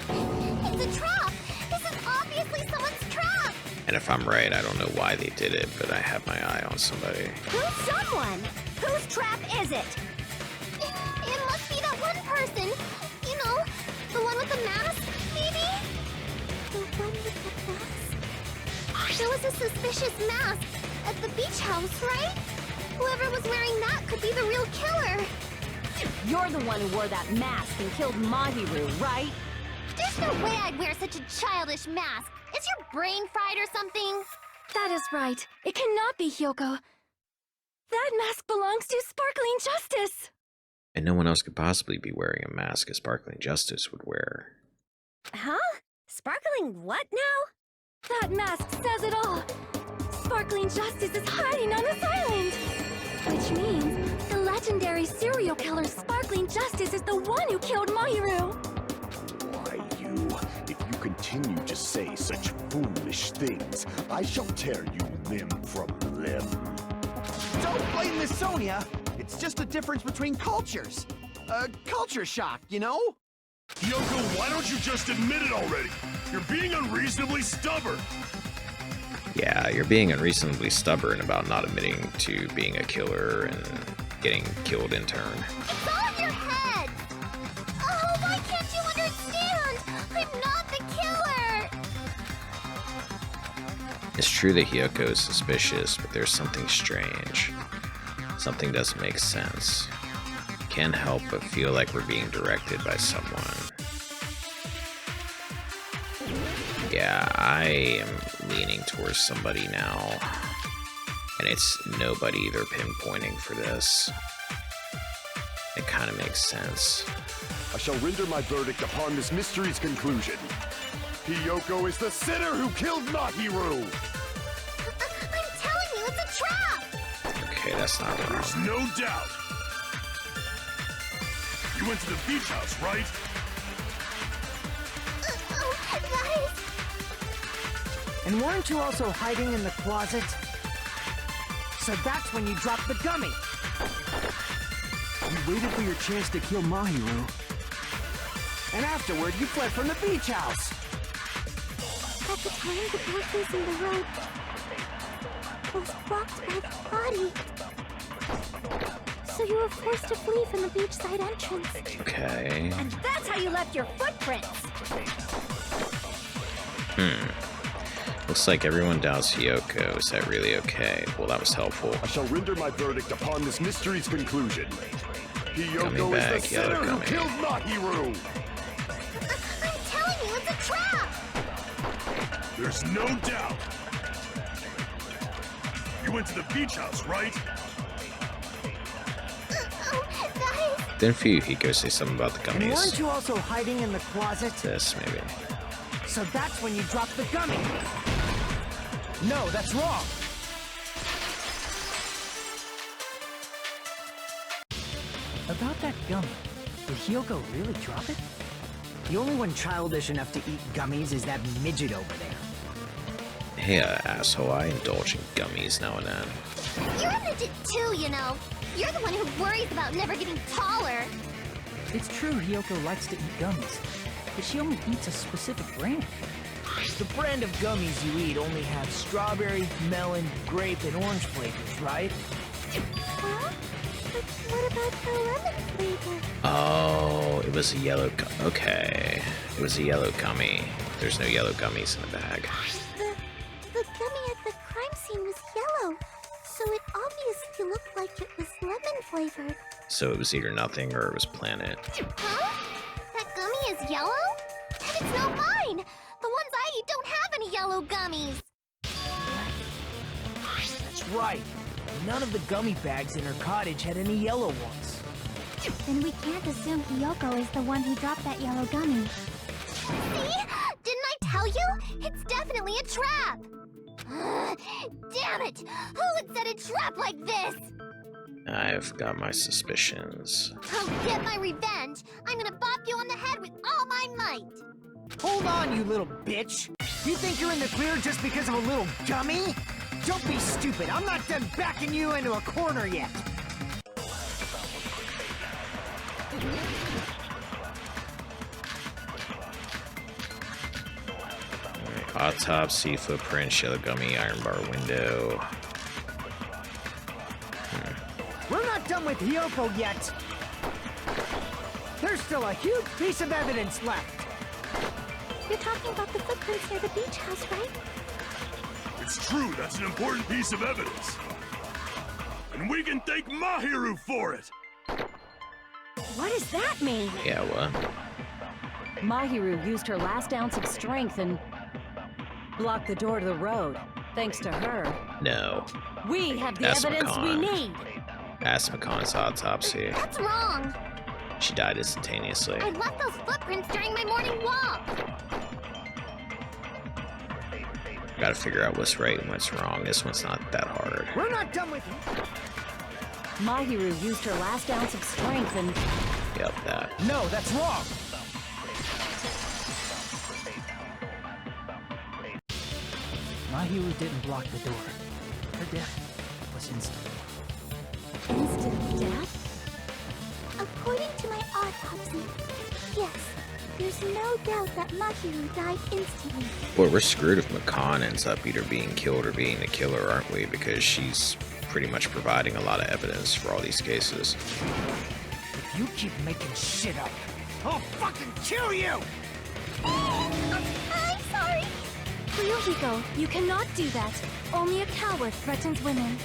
Speaker 10: It's a trap! This is obviously someone's trap!
Speaker 1: and if I'm right, I don't know why they did it, but I have my eye on somebody.
Speaker 11: Who's someone? Whose trap is it?
Speaker 10: It must be that one person! You know, the one with the mask, maybe? The one with the mask? There was a suspicious mask at the beach house, right? Whoever was wearing that could be the real killer!
Speaker 11: You're the one who wore that mask and killed Mahiru, right?
Speaker 10: There's no way I'd wear such a childish mask! Is your brain fried or something?
Speaker 12: That is right. It cannot be Hiyoko. That mask belongs to Sparkling Justice!
Speaker 1: And no one else could possibly be wearing a mask as Sparkling Justice would wear.
Speaker 11: Huh? Sparkling what now?
Speaker 12: That mask says it all! Sparkling Justice is hiding on this island! Which means the legendary serial killer Sparkling Justice is the one who killed Mahiru!
Speaker 4: Why, continue to say such foolish things, I shall tear you limb from limb.
Speaker 5: Don't blame Miss Sonia. It's just the difference between cultures. Culture shock, you know?
Speaker 9: Yoko, why don't you just admit it already? You're being unreasonably stubborn.
Speaker 1: Yeah, you're being unreasonably stubborn about not admitting to being a killer and getting killed in turn.
Speaker 10: It's all in your head! Oh, why can't you understand? I'm not the killer!
Speaker 1: It's true that Hiyoko is suspicious, but there's something strange. Something doesn't make sense. Can't help but feel like we're being directed by someone. Yeah, I am leaning towards somebody now. And it's nobody they're pinpointing for this. It kind of makes sense.
Speaker 4: I shall render my verdict upon this mystery's conclusion. Hiyoko is the sinner who killed Mahiru!
Speaker 10: I'm telling you, it's a trap!
Speaker 1: Okay, that's not wrong.
Speaker 9: There's no doubt. You went to the beach house, right?
Speaker 10: That is...
Speaker 8: And weren't you also hiding in the closet? So that's when you dropped the gummy. You waited for your chance to kill Mahiru. And afterward, you fled from the beach house.
Speaker 3: At the time, the door facing the road was blocked by the body. So you were forced to flee from the beachside entrance.
Speaker 1: Okay.
Speaker 11: And that's how you left your footprints!
Speaker 1: Looks like everyone doubts Hiyoko. Is that really okay? Well, that was helpful.
Speaker 4: I shall render my verdict upon this mystery's conclusion.
Speaker 1: Gummy
Speaker 4: Hiyoko
Speaker 1: bag,
Speaker 4: is the
Speaker 1: yellow
Speaker 4: sinner who
Speaker 1: gummy.
Speaker 4: killed Mahiru!
Speaker 10: I'm telling you, it's a trap!
Speaker 9: There's no doubt. You went to the beach house, right?
Speaker 10: That is...
Speaker 1: Didn't Fuyuhiko say something about the
Speaker 8: And weren't
Speaker 1: gummies?
Speaker 8: you also hiding in the closet?
Speaker 1: This, maybe.
Speaker 8: So that's when you dropped the gummy. No, that's wrong.
Speaker 7: About that gummy, did Hiyoko really drop it?
Speaker 8: The only one childish enough to eat gummies is that midget over there.
Speaker 1: Hey, asshole, I indulge in gummies now and then.
Speaker 10: You're a midget too, you know. You're the one who worries about never getting taller.
Speaker 7: It's true Hiyoko likes to eat gummies, but she only eats a specific brand.
Speaker 5: The brand of gummies you eat only have strawberry, melon, grape, and orange flavors, right?
Speaker 3: Huh? But what about the lemon flavor?
Speaker 1: Oh, it was a yellow okay. It was a yellow gummy. There's no yellow gummies in the bag.
Speaker 3: The gummy at the crime scene was yellow, so it obviously looked like it was lemon flavored.
Speaker 1: So it was either nothing or it was Planet.
Speaker 10: Huh? That gummy is yellow? And it's not mine! The ones I eat don't have any yellow gummies!
Speaker 5: That's right. None of the gummy bags in her cottage had any yellow ones.
Speaker 3: Then we can't assume Hiyoko is the one who dropped that yellow gummy.
Speaker 10: See? Didn't I tell you? It's definitely a trap! Damn it! Who would set a trap like this?
Speaker 1: I've got my suspicions.
Speaker 10: I'll get my revenge! I'm gonna bop you on the head with all my might!
Speaker 8: Hold on, you little bitch. You think you're in the clear just because of a little gummy? Don't be stupid. I'm not done backing you into a corner yet.
Speaker 1: Autopsy, footprint, yellow gummy, iron bar window.
Speaker 8: We're not done with Hiyoko yet. There's still a huge piece of evidence left.
Speaker 3: You're talking about the footprints near the beach house, right?
Speaker 9: It's true, that's an important piece of evidence. And we can thank Mahiru for it!
Speaker 11: What does that mean?
Speaker 1: Yeah, what?
Speaker 11: Mahiru used her last ounce of strength and blocked the door to the road. Thanks to her,
Speaker 1: No.
Speaker 11: we have the
Speaker 1: That's
Speaker 11: evidence we
Speaker 1: McCon.
Speaker 11: need.
Speaker 1: Ask McConn's autopsy.
Speaker 10: That's wrong!
Speaker 1: She died instantaneously.
Speaker 10: I left those footprints during my morning walk!
Speaker 1: Gotta figure out what's right and what's wrong. This one's not that hard.
Speaker 8: We're not done with
Speaker 11: Mahiru used her last ounce of strength and
Speaker 1: Yep, that.
Speaker 8: No, that's wrong.
Speaker 7: Mahiru didn't block the door. Her death was instant.
Speaker 12: Instant death?
Speaker 3: According to my autopsy, yes, there's no doubt that Mahiru died instantly.
Speaker 1: Boy, we're screwed if Makan ends up either being killed or being the killer, aren't we? Because she's pretty much providing a lot of evidence for all these cases.
Speaker 8: If you keep making shit up, I'll fucking kill you!
Speaker 3: I'm sorry.
Speaker 12: Fuyuhiko, you cannot do that. Only a coward threatens women.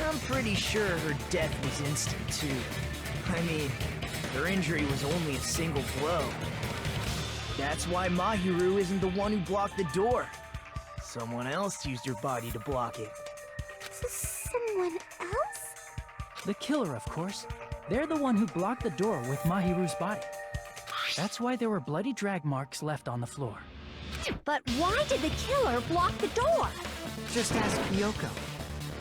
Speaker 5: I'm pretty sure her death was instant, too. I mean, her injury was only a single blow. That's why Mahiru isn't the one who blocked the door. Someone else used her body to block it.
Speaker 3: Someone else?
Speaker 7: The killer, of course. They're the one who blocked the door with Mahiru's body. That's why there were bloody drag marks left on the floor.
Speaker 6: But why did the killer block the door?
Speaker 8: Just ask Kyoko.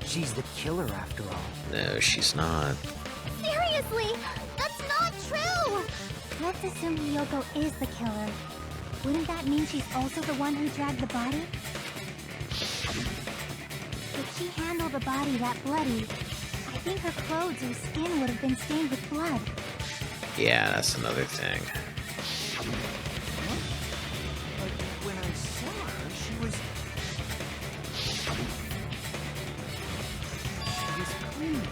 Speaker 8: She's the killer after all.
Speaker 1: No, she's not.
Speaker 3: Seriously, that's not true! Let's assume Ryoko is the killer. Wouldn't that mean she's also the one who dragged the body? If she handled a body that bloody, I think her clothes or skin would have been stained with blood.
Speaker 1: Yeah, that's another thing.
Speaker 5: But when I saw her, she was clean.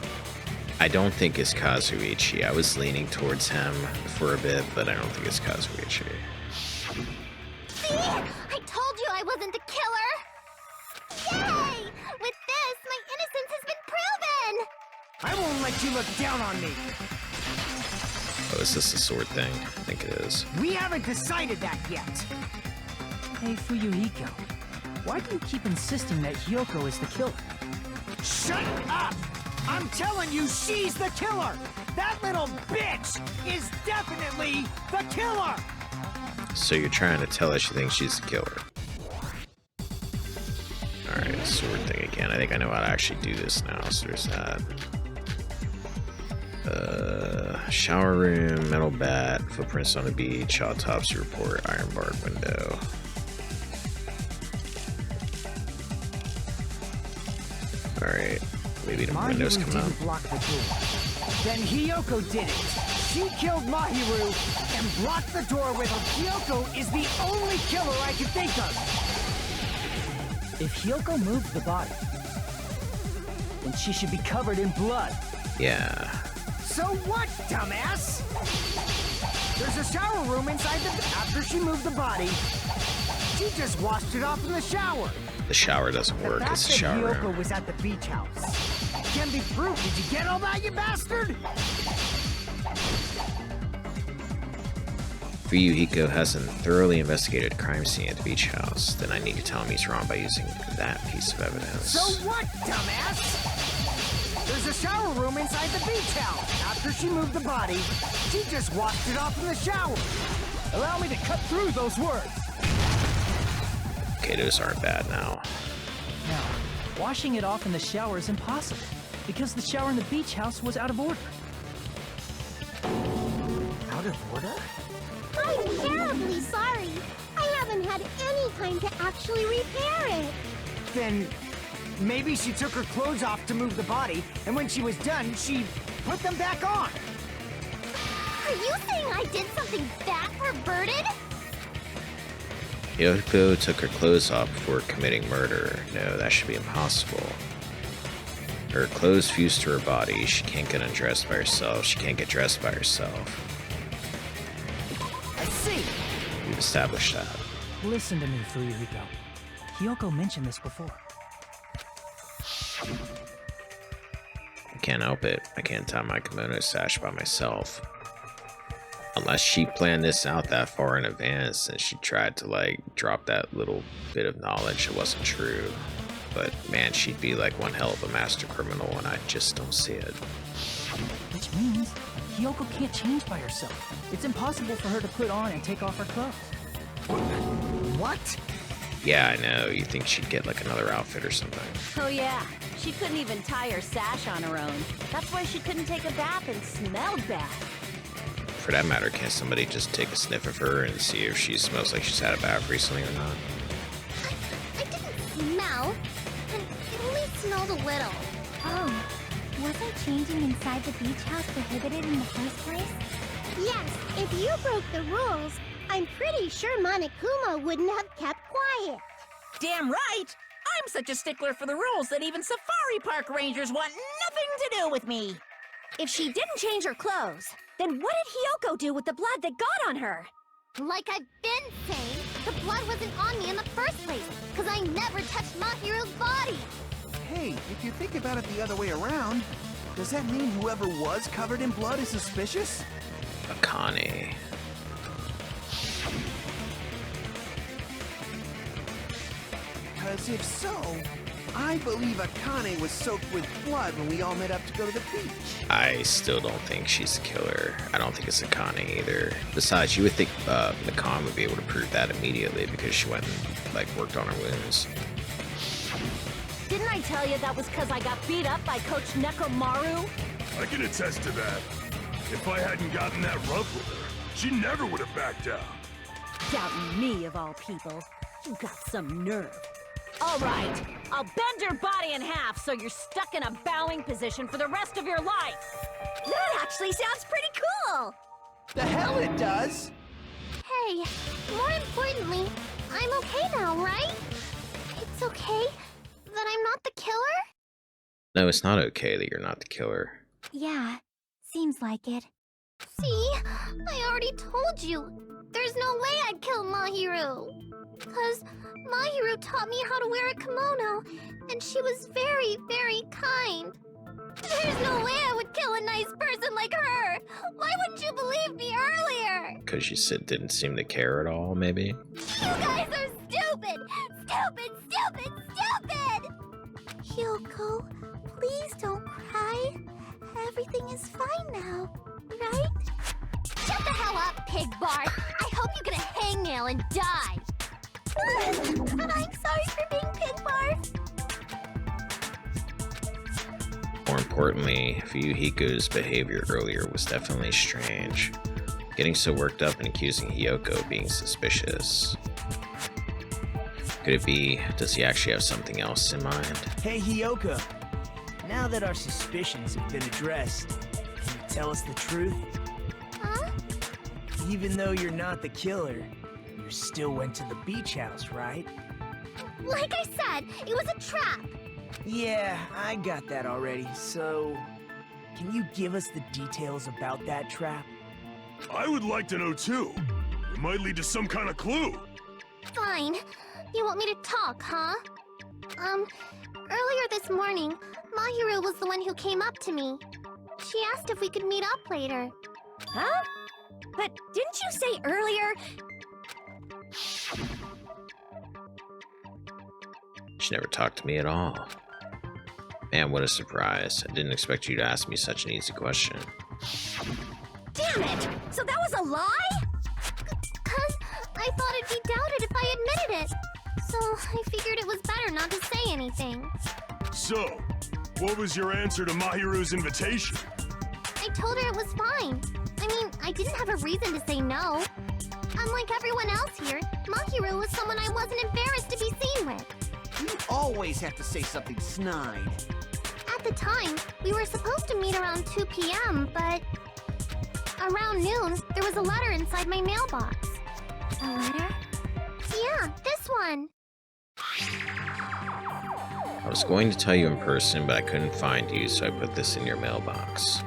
Speaker 1: I don't think it's Kazuichi. I was leaning towards him for a bit, but I don't think it's Kazuichi.
Speaker 10: See? I told you I wasn't the killer! Yay! With this, my innocence has been proven!
Speaker 8: I won't let you look down on me!
Speaker 1: Oh, is this the sword thing? I think it is.
Speaker 8: We haven't decided that yet!
Speaker 7: Hey, Fuyuhiko. Why do you keep insisting that Hyoko is the killer?
Speaker 8: Shut up! I'm telling you, she's the killer! That little bitch is definitely the killer!
Speaker 1: So you're trying to tell us you think she's the killer. Alright, sword thing again. I think I know how to actually do this now, so there's that. Shower room, metal bat, footprints on the beach, autopsy report, iron barred window. Alright, maybe the windows come out.
Speaker 8: Didn't block the door. Then Hyoko did it. She killed Mahiru and blocked the door with her. Hyoko is the only killer I can think of.
Speaker 7: If Hyoko moved the body, then she should be covered in blood.
Speaker 1: Yeah.
Speaker 8: So what, dumbass? There's a shower room inside the... After she moved the body, she just washed it off in the shower.
Speaker 1: The shower doesn't work, it's a shower
Speaker 8: Hyoko
Speaker 1: room.
Speaker 8: was at the beach house. Can be proved. Did you get all that, you bastard?
Speaker 1: Fuyuhiko hasn't thoroughly investigated a crime scene at the beach house, then I need to tell him he's wrong by using that piece of evidence.
Speaker 8: So what, dumbass? There's a shower room inside the beach house. After she moved the body, she just washed it off in the shower.
Speaker 7: Allow me to cut through those words.
Speaker 1: Okay, those aren't bad now.
Speaker 7: Now, washing it off in the shower is impossible, because the shower in the beach house was out of order.
Speaker 8: Out of order?
Speaker 3: I'm terribly sorry. I haven't had any time to actually repair it.
Speaker 8: Then maybe she took her clothes off to move the body, and when she was done, she put them back on.
Speaker 10: Are you saying I did something that perverted?
Speaker 1: Hyoko took her clothes off before committing murder. No, that should be impossible. Her clothes fused to her body. She can't get undressed by herself. She can't get dressed by herself.
Speaker 8: I see.
Speaker 1: We've established that.
Speaker 7: Listen to me, Fuyuhiko. Hyoko mentioned this before.
Speaker 1: I can't help it. I can't tie my kimono sash by myself. Unless she planned this out that far in advance and she tried to, like, drop that little bit of knowledge that wasn't true. But, man, she'd be like one hell of a master criminal, and I just don't see it.
Speaker 7: Which means Hyoko can't change by herself. It's impossible for her to put on and take off her clothes.
Speaker 8: What?
Speaker 1: Yeah, I know. You think she'd get, like, another outfit or something.
Speaker 6: Oh yeah, she couldn't even tie her sash on her own. That's why she couldn't take a bath and smelled bad.
Speaker 1: For that matter, can't somebody just take a sniff of her and see if she smells like she's had a bath recently or not?
Speaker 10: I didn't smell.
Speaker 3: changing inside the beach house prohibited in the first place?
Speaker 13: Yes, if you broke the rules, I'm pretty sure Monokuma wouldn't have kept quiet.
Speaker 2: Damn right! I'm such a stickler for the rules that even safari park rangers want nothing to do with me.
Speaker 12: If she didn't change her clothes, then what did Hiyoko do with the blood that got on her?
Speaker 10: Like I've been saying, the blood wasn't on me in the first place, because I never touched Mahiru's body.
Speaker 5: Hey, if you think about it the other way around, does that mean whoever was covered in blood is suspicious?
Speaker 1: Akane.
Speaker 5: Because if so, I believe Akane was soaked with blood when we all met up to go to the beach.
Speaker 1: I still don't think she's the killer. I don't think it's Akane either. Besides, you would think Mikan would be able to prove that immediately because she went and like worked on her wounds.
Speaker 11: Didn't I tell you that was because I got beat up by Coach Nekomaru?
Speaker 9: I can attest to that. If I hadn't gotten that rough with her, she never would have backed out.
Speaker 11: Doubting me, of all people. You got some nerve. All right, I'll bend your body in half so you're stuck in a bowing position for the rest of your life.
Speaker 12: That actually sounds pretty cool!
Speaker 5: The hell it does!
Speaker 10: Hey, more importantly, I'm okay now, right? It's okay that I'm not the killer?
Speaker 1: No, it's not okay that you're not the killer.
Speaker 3: Yeah, seems like it.
Speaker 10: See? I already told you. There's no way I'd kill Mahiru. Because Mahiru taught me how to wear a kimono, and she was very, very kind. There's no way I would kill a nice person like her! Why wouldn't you believe me earlier?
Speaker 1: Because you didn't seem to care at all, maybe?
Speaker 10: You guys are stupid! Stupid, stupid, stupid!
Speaker 13: Hiyoko, please don't cry. Everything is fine now, right?
Speaker 10: Shut the hell up, pig Bart! I hope you get a hangnail and die!
Speaker 13: I'm sorry for being Pig Bart.
Speaker 1: More importantly, Fuyuhiko's behavior earlier was definitely strange. Getting so worked up and accusing Hiyoko of being suspicious. Could it be, does he actually have something else in mind?
Speaker 5: Hey, Hiyoko. Now that our suspicions have been addressed, can you tell us the truth?
Speaker 10: Huh?
Speaker 5: Even though you're not the killer, you still went to the beach house, right?
Speaker 10: Like I said, it was a trap!
Speaker 5: Yeah, I got that already, so... Can you give us the details about that trap?
Speaker 9: I would like to know too. It might lead to some kind of clue.
Speaker 10: Fine. You want me to talk, huh? Earlier this morning, Mahiru was the one who came up to me. She asked if we could meet up later.
Speaker 12: Huh? But didn't you say earlier...
Speaker 1: She never talked to me at all. Man, what a surprise. I didn't expect you to ask me such an easy question.
Speaker 12: Damn it! So that was a lie?
Speaker 10: 'Cause I thought it'd be doubted if I admitted it. So I figured it was better not to say anything.
Speaker 9: So, what was your answer to Mahiru's invitation?
Speaker 10: I told her it was fine. I mean, I didn't have a reason to say no. Unlike everyone else here, Mahiru was someone I wasn't embarrassed to be seen with.
Speaker 5: You always have to say something snide.
Speaker 10: At the time, we were supposed to meet around 2 p.m., but... Around noon, there was a letter inside my mailbox.
Speaker 3: A letter?
Speaker 10: Yeah, this one.
Speaker 1: I was going to tell you in person, but I couldn't find you, so I put this in your mailbox.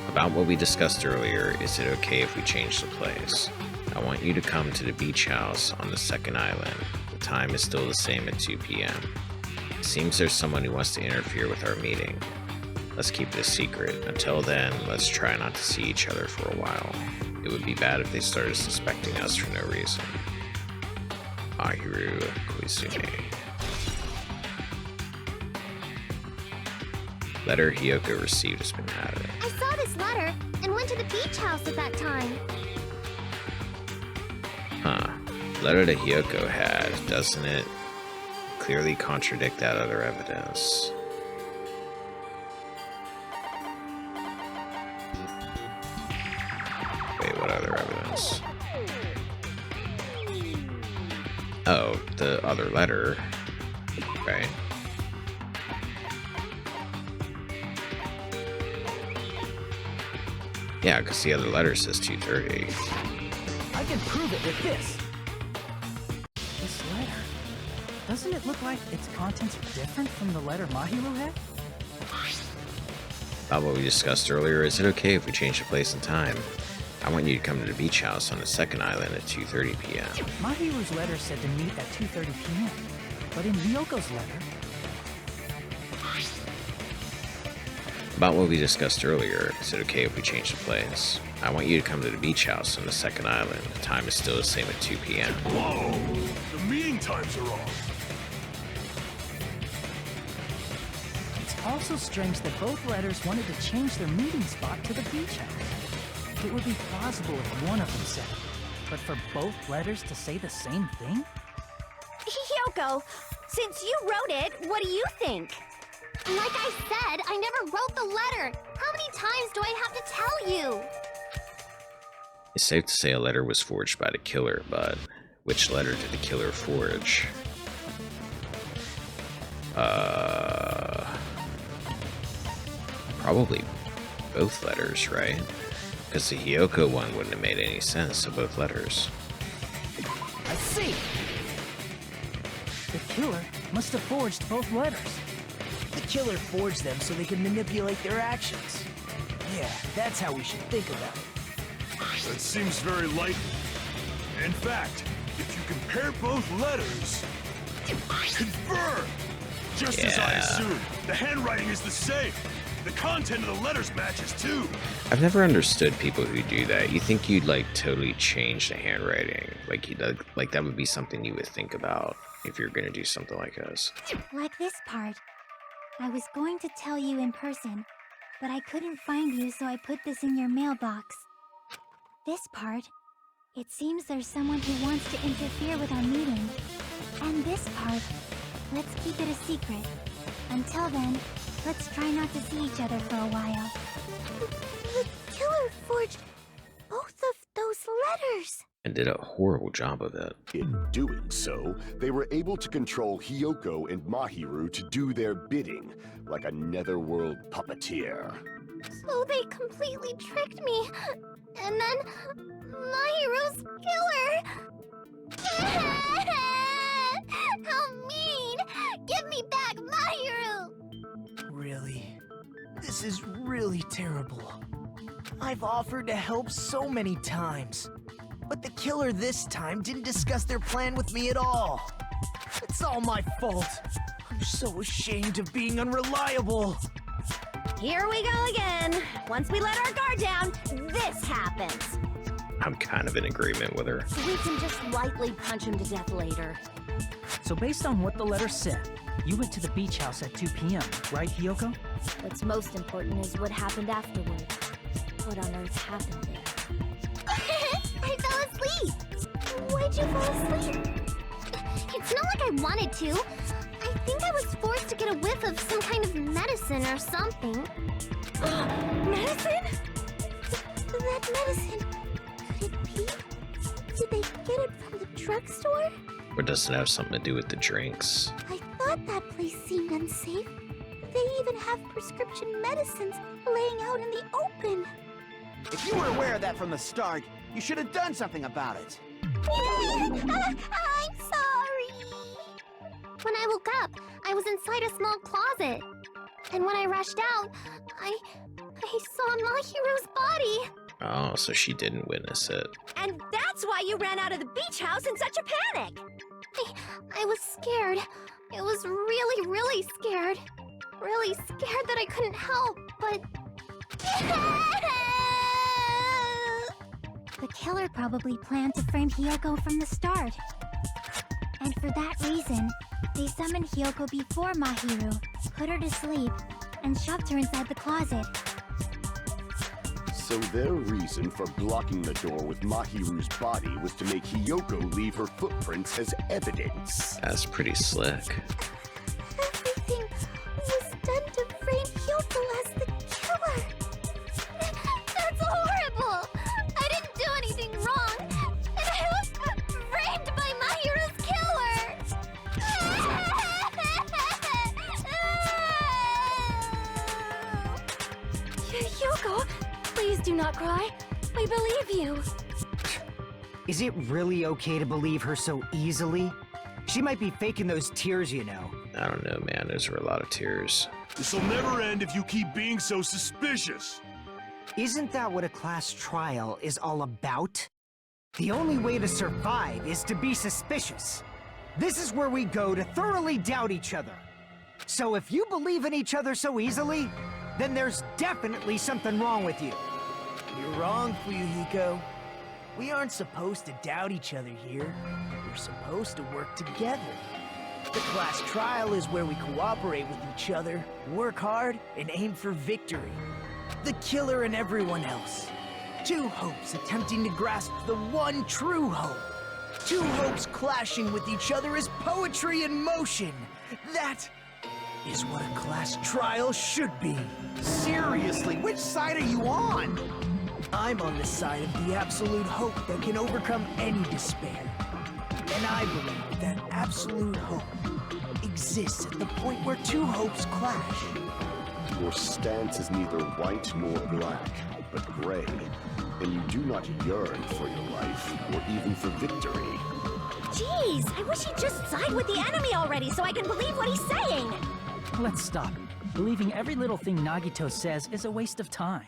Speaker 1: About what we discussed earlier, is it okay if we change the place? I want you to come to the beach house on the second island. The time is still the same at 2 p.m. It seems there's someone who wants to interfere with our meeting. Let's keep it a secret. Until then, let's try not to see each other for a while. It would be bad if they started suspecting us for no reason. Mahiru Koizumi. Letter Hiyoko received has been added.
Speaker 10: I saw this letter and went to the beach house at that time.
Speaker 1: Huh. Letter that Hiyoko had, doesn't it clearly contradict that other evidence? Wait, what other evidence? Oh, the other letter. Right. Yeah, because the other letter says 2:30.
Speaker 7: I can prove it with this. This letter. Doesn't it look like its contents are different from the letter Mahiru had?
Speaker 1: About what we discussed earlier, is it okay if we change the place and time? I want you to come to the beach house on the second island at 2:30 p.m.
Speaker 7: Mahiru's letter said to meet at 2:30 p.m. But in Ryoko's letter...
Speaker 1: About what we discussed earlier, is it okay if we change the place? I want you to come to the beach house on the second island. The time is still the same at 2 p.m.
Speaker 9: Whoa! The meeting times are off.
Speaker 7: It's also strange that both letters wanted to change their meeting spot to the beach house. It would be plausible if one of them said it, but for both letters to say the same thing?
Speaker 10: Hiyoko, since you wrote it, what do you think? Like I said, I never wrote the letter. How many times do I have to tell you?
Speaker 1: It's safe to say a letter was forged by the killer, but which letter did the killer forge? Probably both letters, right? Because the Hiyoko one wouldn't have made any sense, so both letters.
Speaker 7: I see! The killer must have forged both letters.
Speaker 5: The killer forged them so they could manipulate their actions. Yeah, that's how we should think about it.
Speaker 9: That seems very likely. In fact, if you compare both letters... Confirmed! Just as I assumed, the handwriting is the same. The content of the letters matches too.
Speaker 1: I've never understood people who do that. You think you'd like totally change the handwriting? Like that would be something you would think about if you're gonna do something like this.
Speaker 3: Like this part. I was going to tell you in person, but I couldn't find you, so I put this in your mailbox. This part. It seems there's someone who wants to interfere with our meeting. And this part. Let's keep it a secret. Until then, let's try not to see each other for a while. The killer forged both of those letters!
Speaker 1: And did a horrible job of it.
Speaker 4: In doing so, they were able to control Hiyoko and Mahiru to do their bidding, like a netherworld puppeteer.
Speaker 10: So they completely tricked me. And then Mahiru's killer! How mean! Give me back Mahiru!
Speaker 5: Really? This is really terrible. I've offered to help so many times, but the killer this time didn't discuss their plan with me at all. It's all my fault. I'm so ashamed of being unreliable.
Speaker 11: Here we go again. Once we let our guard down, this happens.
Speaker 1: I'm kind of in agreement with her.
Speaker 11: We can just lightly punch him to death later.
Speaker 7: So based on what the letter said, you went to the beach house at 2 p.m., right, Hiyoko?
Speaker 6: What's most important is what happened afterward. What on earth happened there?
Speaker 10: I fell asleep! Why'd you fall asleep? It's not like I wanted to. I think I was forced to get a whiff of some kind of medicine or something.
Speaker 3: Medicine? That medicine. Could it be? Did they get it from the drugstore?
Speaker 1: Or does it have something to do with the drinks?
Speaker 3: I thought that place seemed unsafe. They even have prescription medicines laying out in the open.
Speaker 14: If you were aware of that from the start, you should have done something about it.
Speaker 10: I'm sorry. When I woke up, I was inside a small closet. And when I rushed out, I saw Mahiru's body.
Speaker 1: Oh, so she didn't witness it.
Speaker 11: And that's why you ran out of the beach house in such a panic!
Speaker 10: I was scared. I was really, really scared. Really scared that I couldn't help, but...
Speaker 3: The killer probably planned to frame Hiyoko from the start. And for that reason, they summoned Hiyoko before Mahiru, put her to sleep, and shoved her inside the closet.
Speaker 4: So their reason for blocking the door with Mahiru's body was to make Hiyoko leave her footprints as evidence.
Speaker 1: That's pretty slick.
Speaker 3: Everything was done to frame Hiyoko as the killer.
Speaker 10: That's horrible! I didn't do anything wrong! And I was framed by Mahiru's killer!
Speaker 3: Hiyoko, please
Speaker 12: do not cry. We believe you.
Speaker 8: Is it really okay to believe her so easily? She might be faking those tears, you know.
Speaker 1: I don't know, man. Those were a lot of tears.
Speaker 9: This'll never end if you keep being so suspicious.
Speaker 8: Isn't that what a class trial is all about? The only way to survive is to be suspicious. This is where we go to thoroughly doubt each other. So if you believe in each other so easily, then there's definitely something wrong with you.
Speaker 5: You're wrong, Fuyuhiko. We aren't supposed to doubt each other here. We're supposed to work together. The class trial is where we cooperate with each other, work hard, and aim for victory. The killer and everyone else. Two hopes attempting to grasp the one true hope. Two hopes clashing with each other is poetry in motion. That is what a class trial should be.
Speaker 14: Seriously, which side are you on?
Speaker 5: I'm on the side of the absolute hope that can overcome any despair. And I believe that absolute hope exists at the point where two hopes clash.
Speaker 4: Your stance is neither white nor black, but gray. And you do not yearn for your life, or even for victory.
Speaker 6: Jeez, I wish he'd just side with the enemy already so I can believe what he's saying!
Speaker 7: Let's stop. Believing every little thing Nagito says is a waste of time.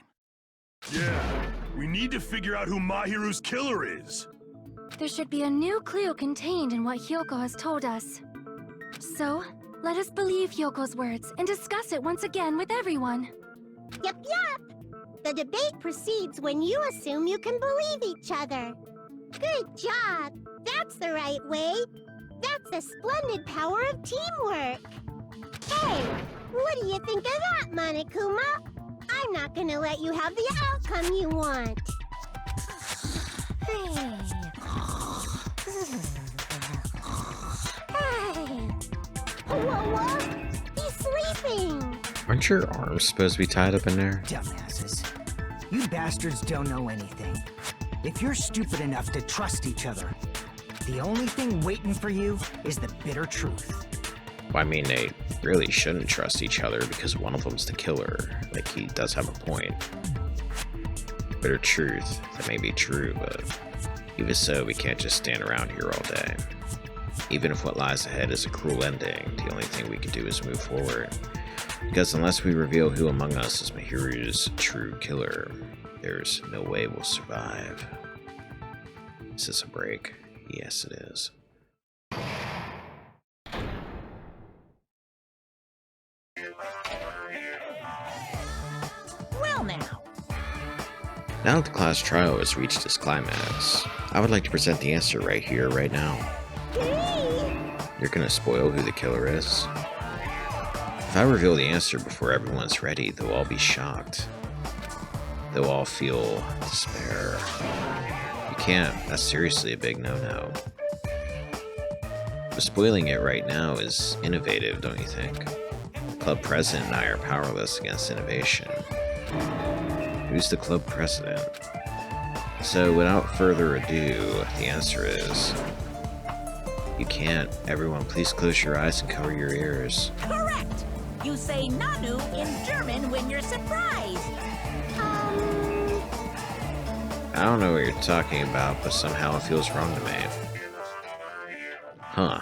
Speaker 9: Yeah, we need to figure out who Mahiru's killer is.
Speaker 12: There should be a new clue contained in what Hyoko has told us. So, let us believe Hyoko's words and discuss it once again with everyone.
Speaker 13: Yup, yup! The debate proceeds when you assume you can believe each other. Good job! That's the right way! That's the splendid power of teamwork! Hey, what do you think of that, Monokuma? I'm not gonna let you have the outcome you want! Hey! What? He's sleeping!
Speaker 1: Aren't your arms supposed to be tied up in there?
Speaker 8: Dumbasses. You bastards don't know anything. If you're stupid enough to trust each other, the only thing waiting for you is the bitter truth.
Speaker 1: Well, I mean, they really shouldn't trust each other because one of them's the killer. Like, he does have a point. Bitter truth, that may be true, but even so, we can't just stand around here all day. Even if what lies ahead is a cruel ending, the only thing we can do is move forward. Because unless we reveal who among us is Mahiru's true killer, there's no way we'll survive. Is this a break? Yes, it is.
Speaker 2: Well now.
Speaker 1: Now that the class trial has reached its climax, I would like to present the answer right here, right now. You're gonna spoil who the killer is? If I reveal the answer before everyone's ready, they'll all be shocked. They'll all feel despair. You can't. That's seriously a big no-no. But spoiling it right now is innovative, don't you think? The club president and I are powerless against innovation. Who's the club president? So without further ado, the answer is... You can't. Everyone, please close your eyes and cover your ears.
Speaker 2: Correct! You say Nanu in German when you're surprised.
Speaker 1: I don't know what you're talking about, but somehow it feels wrong to me. Huh.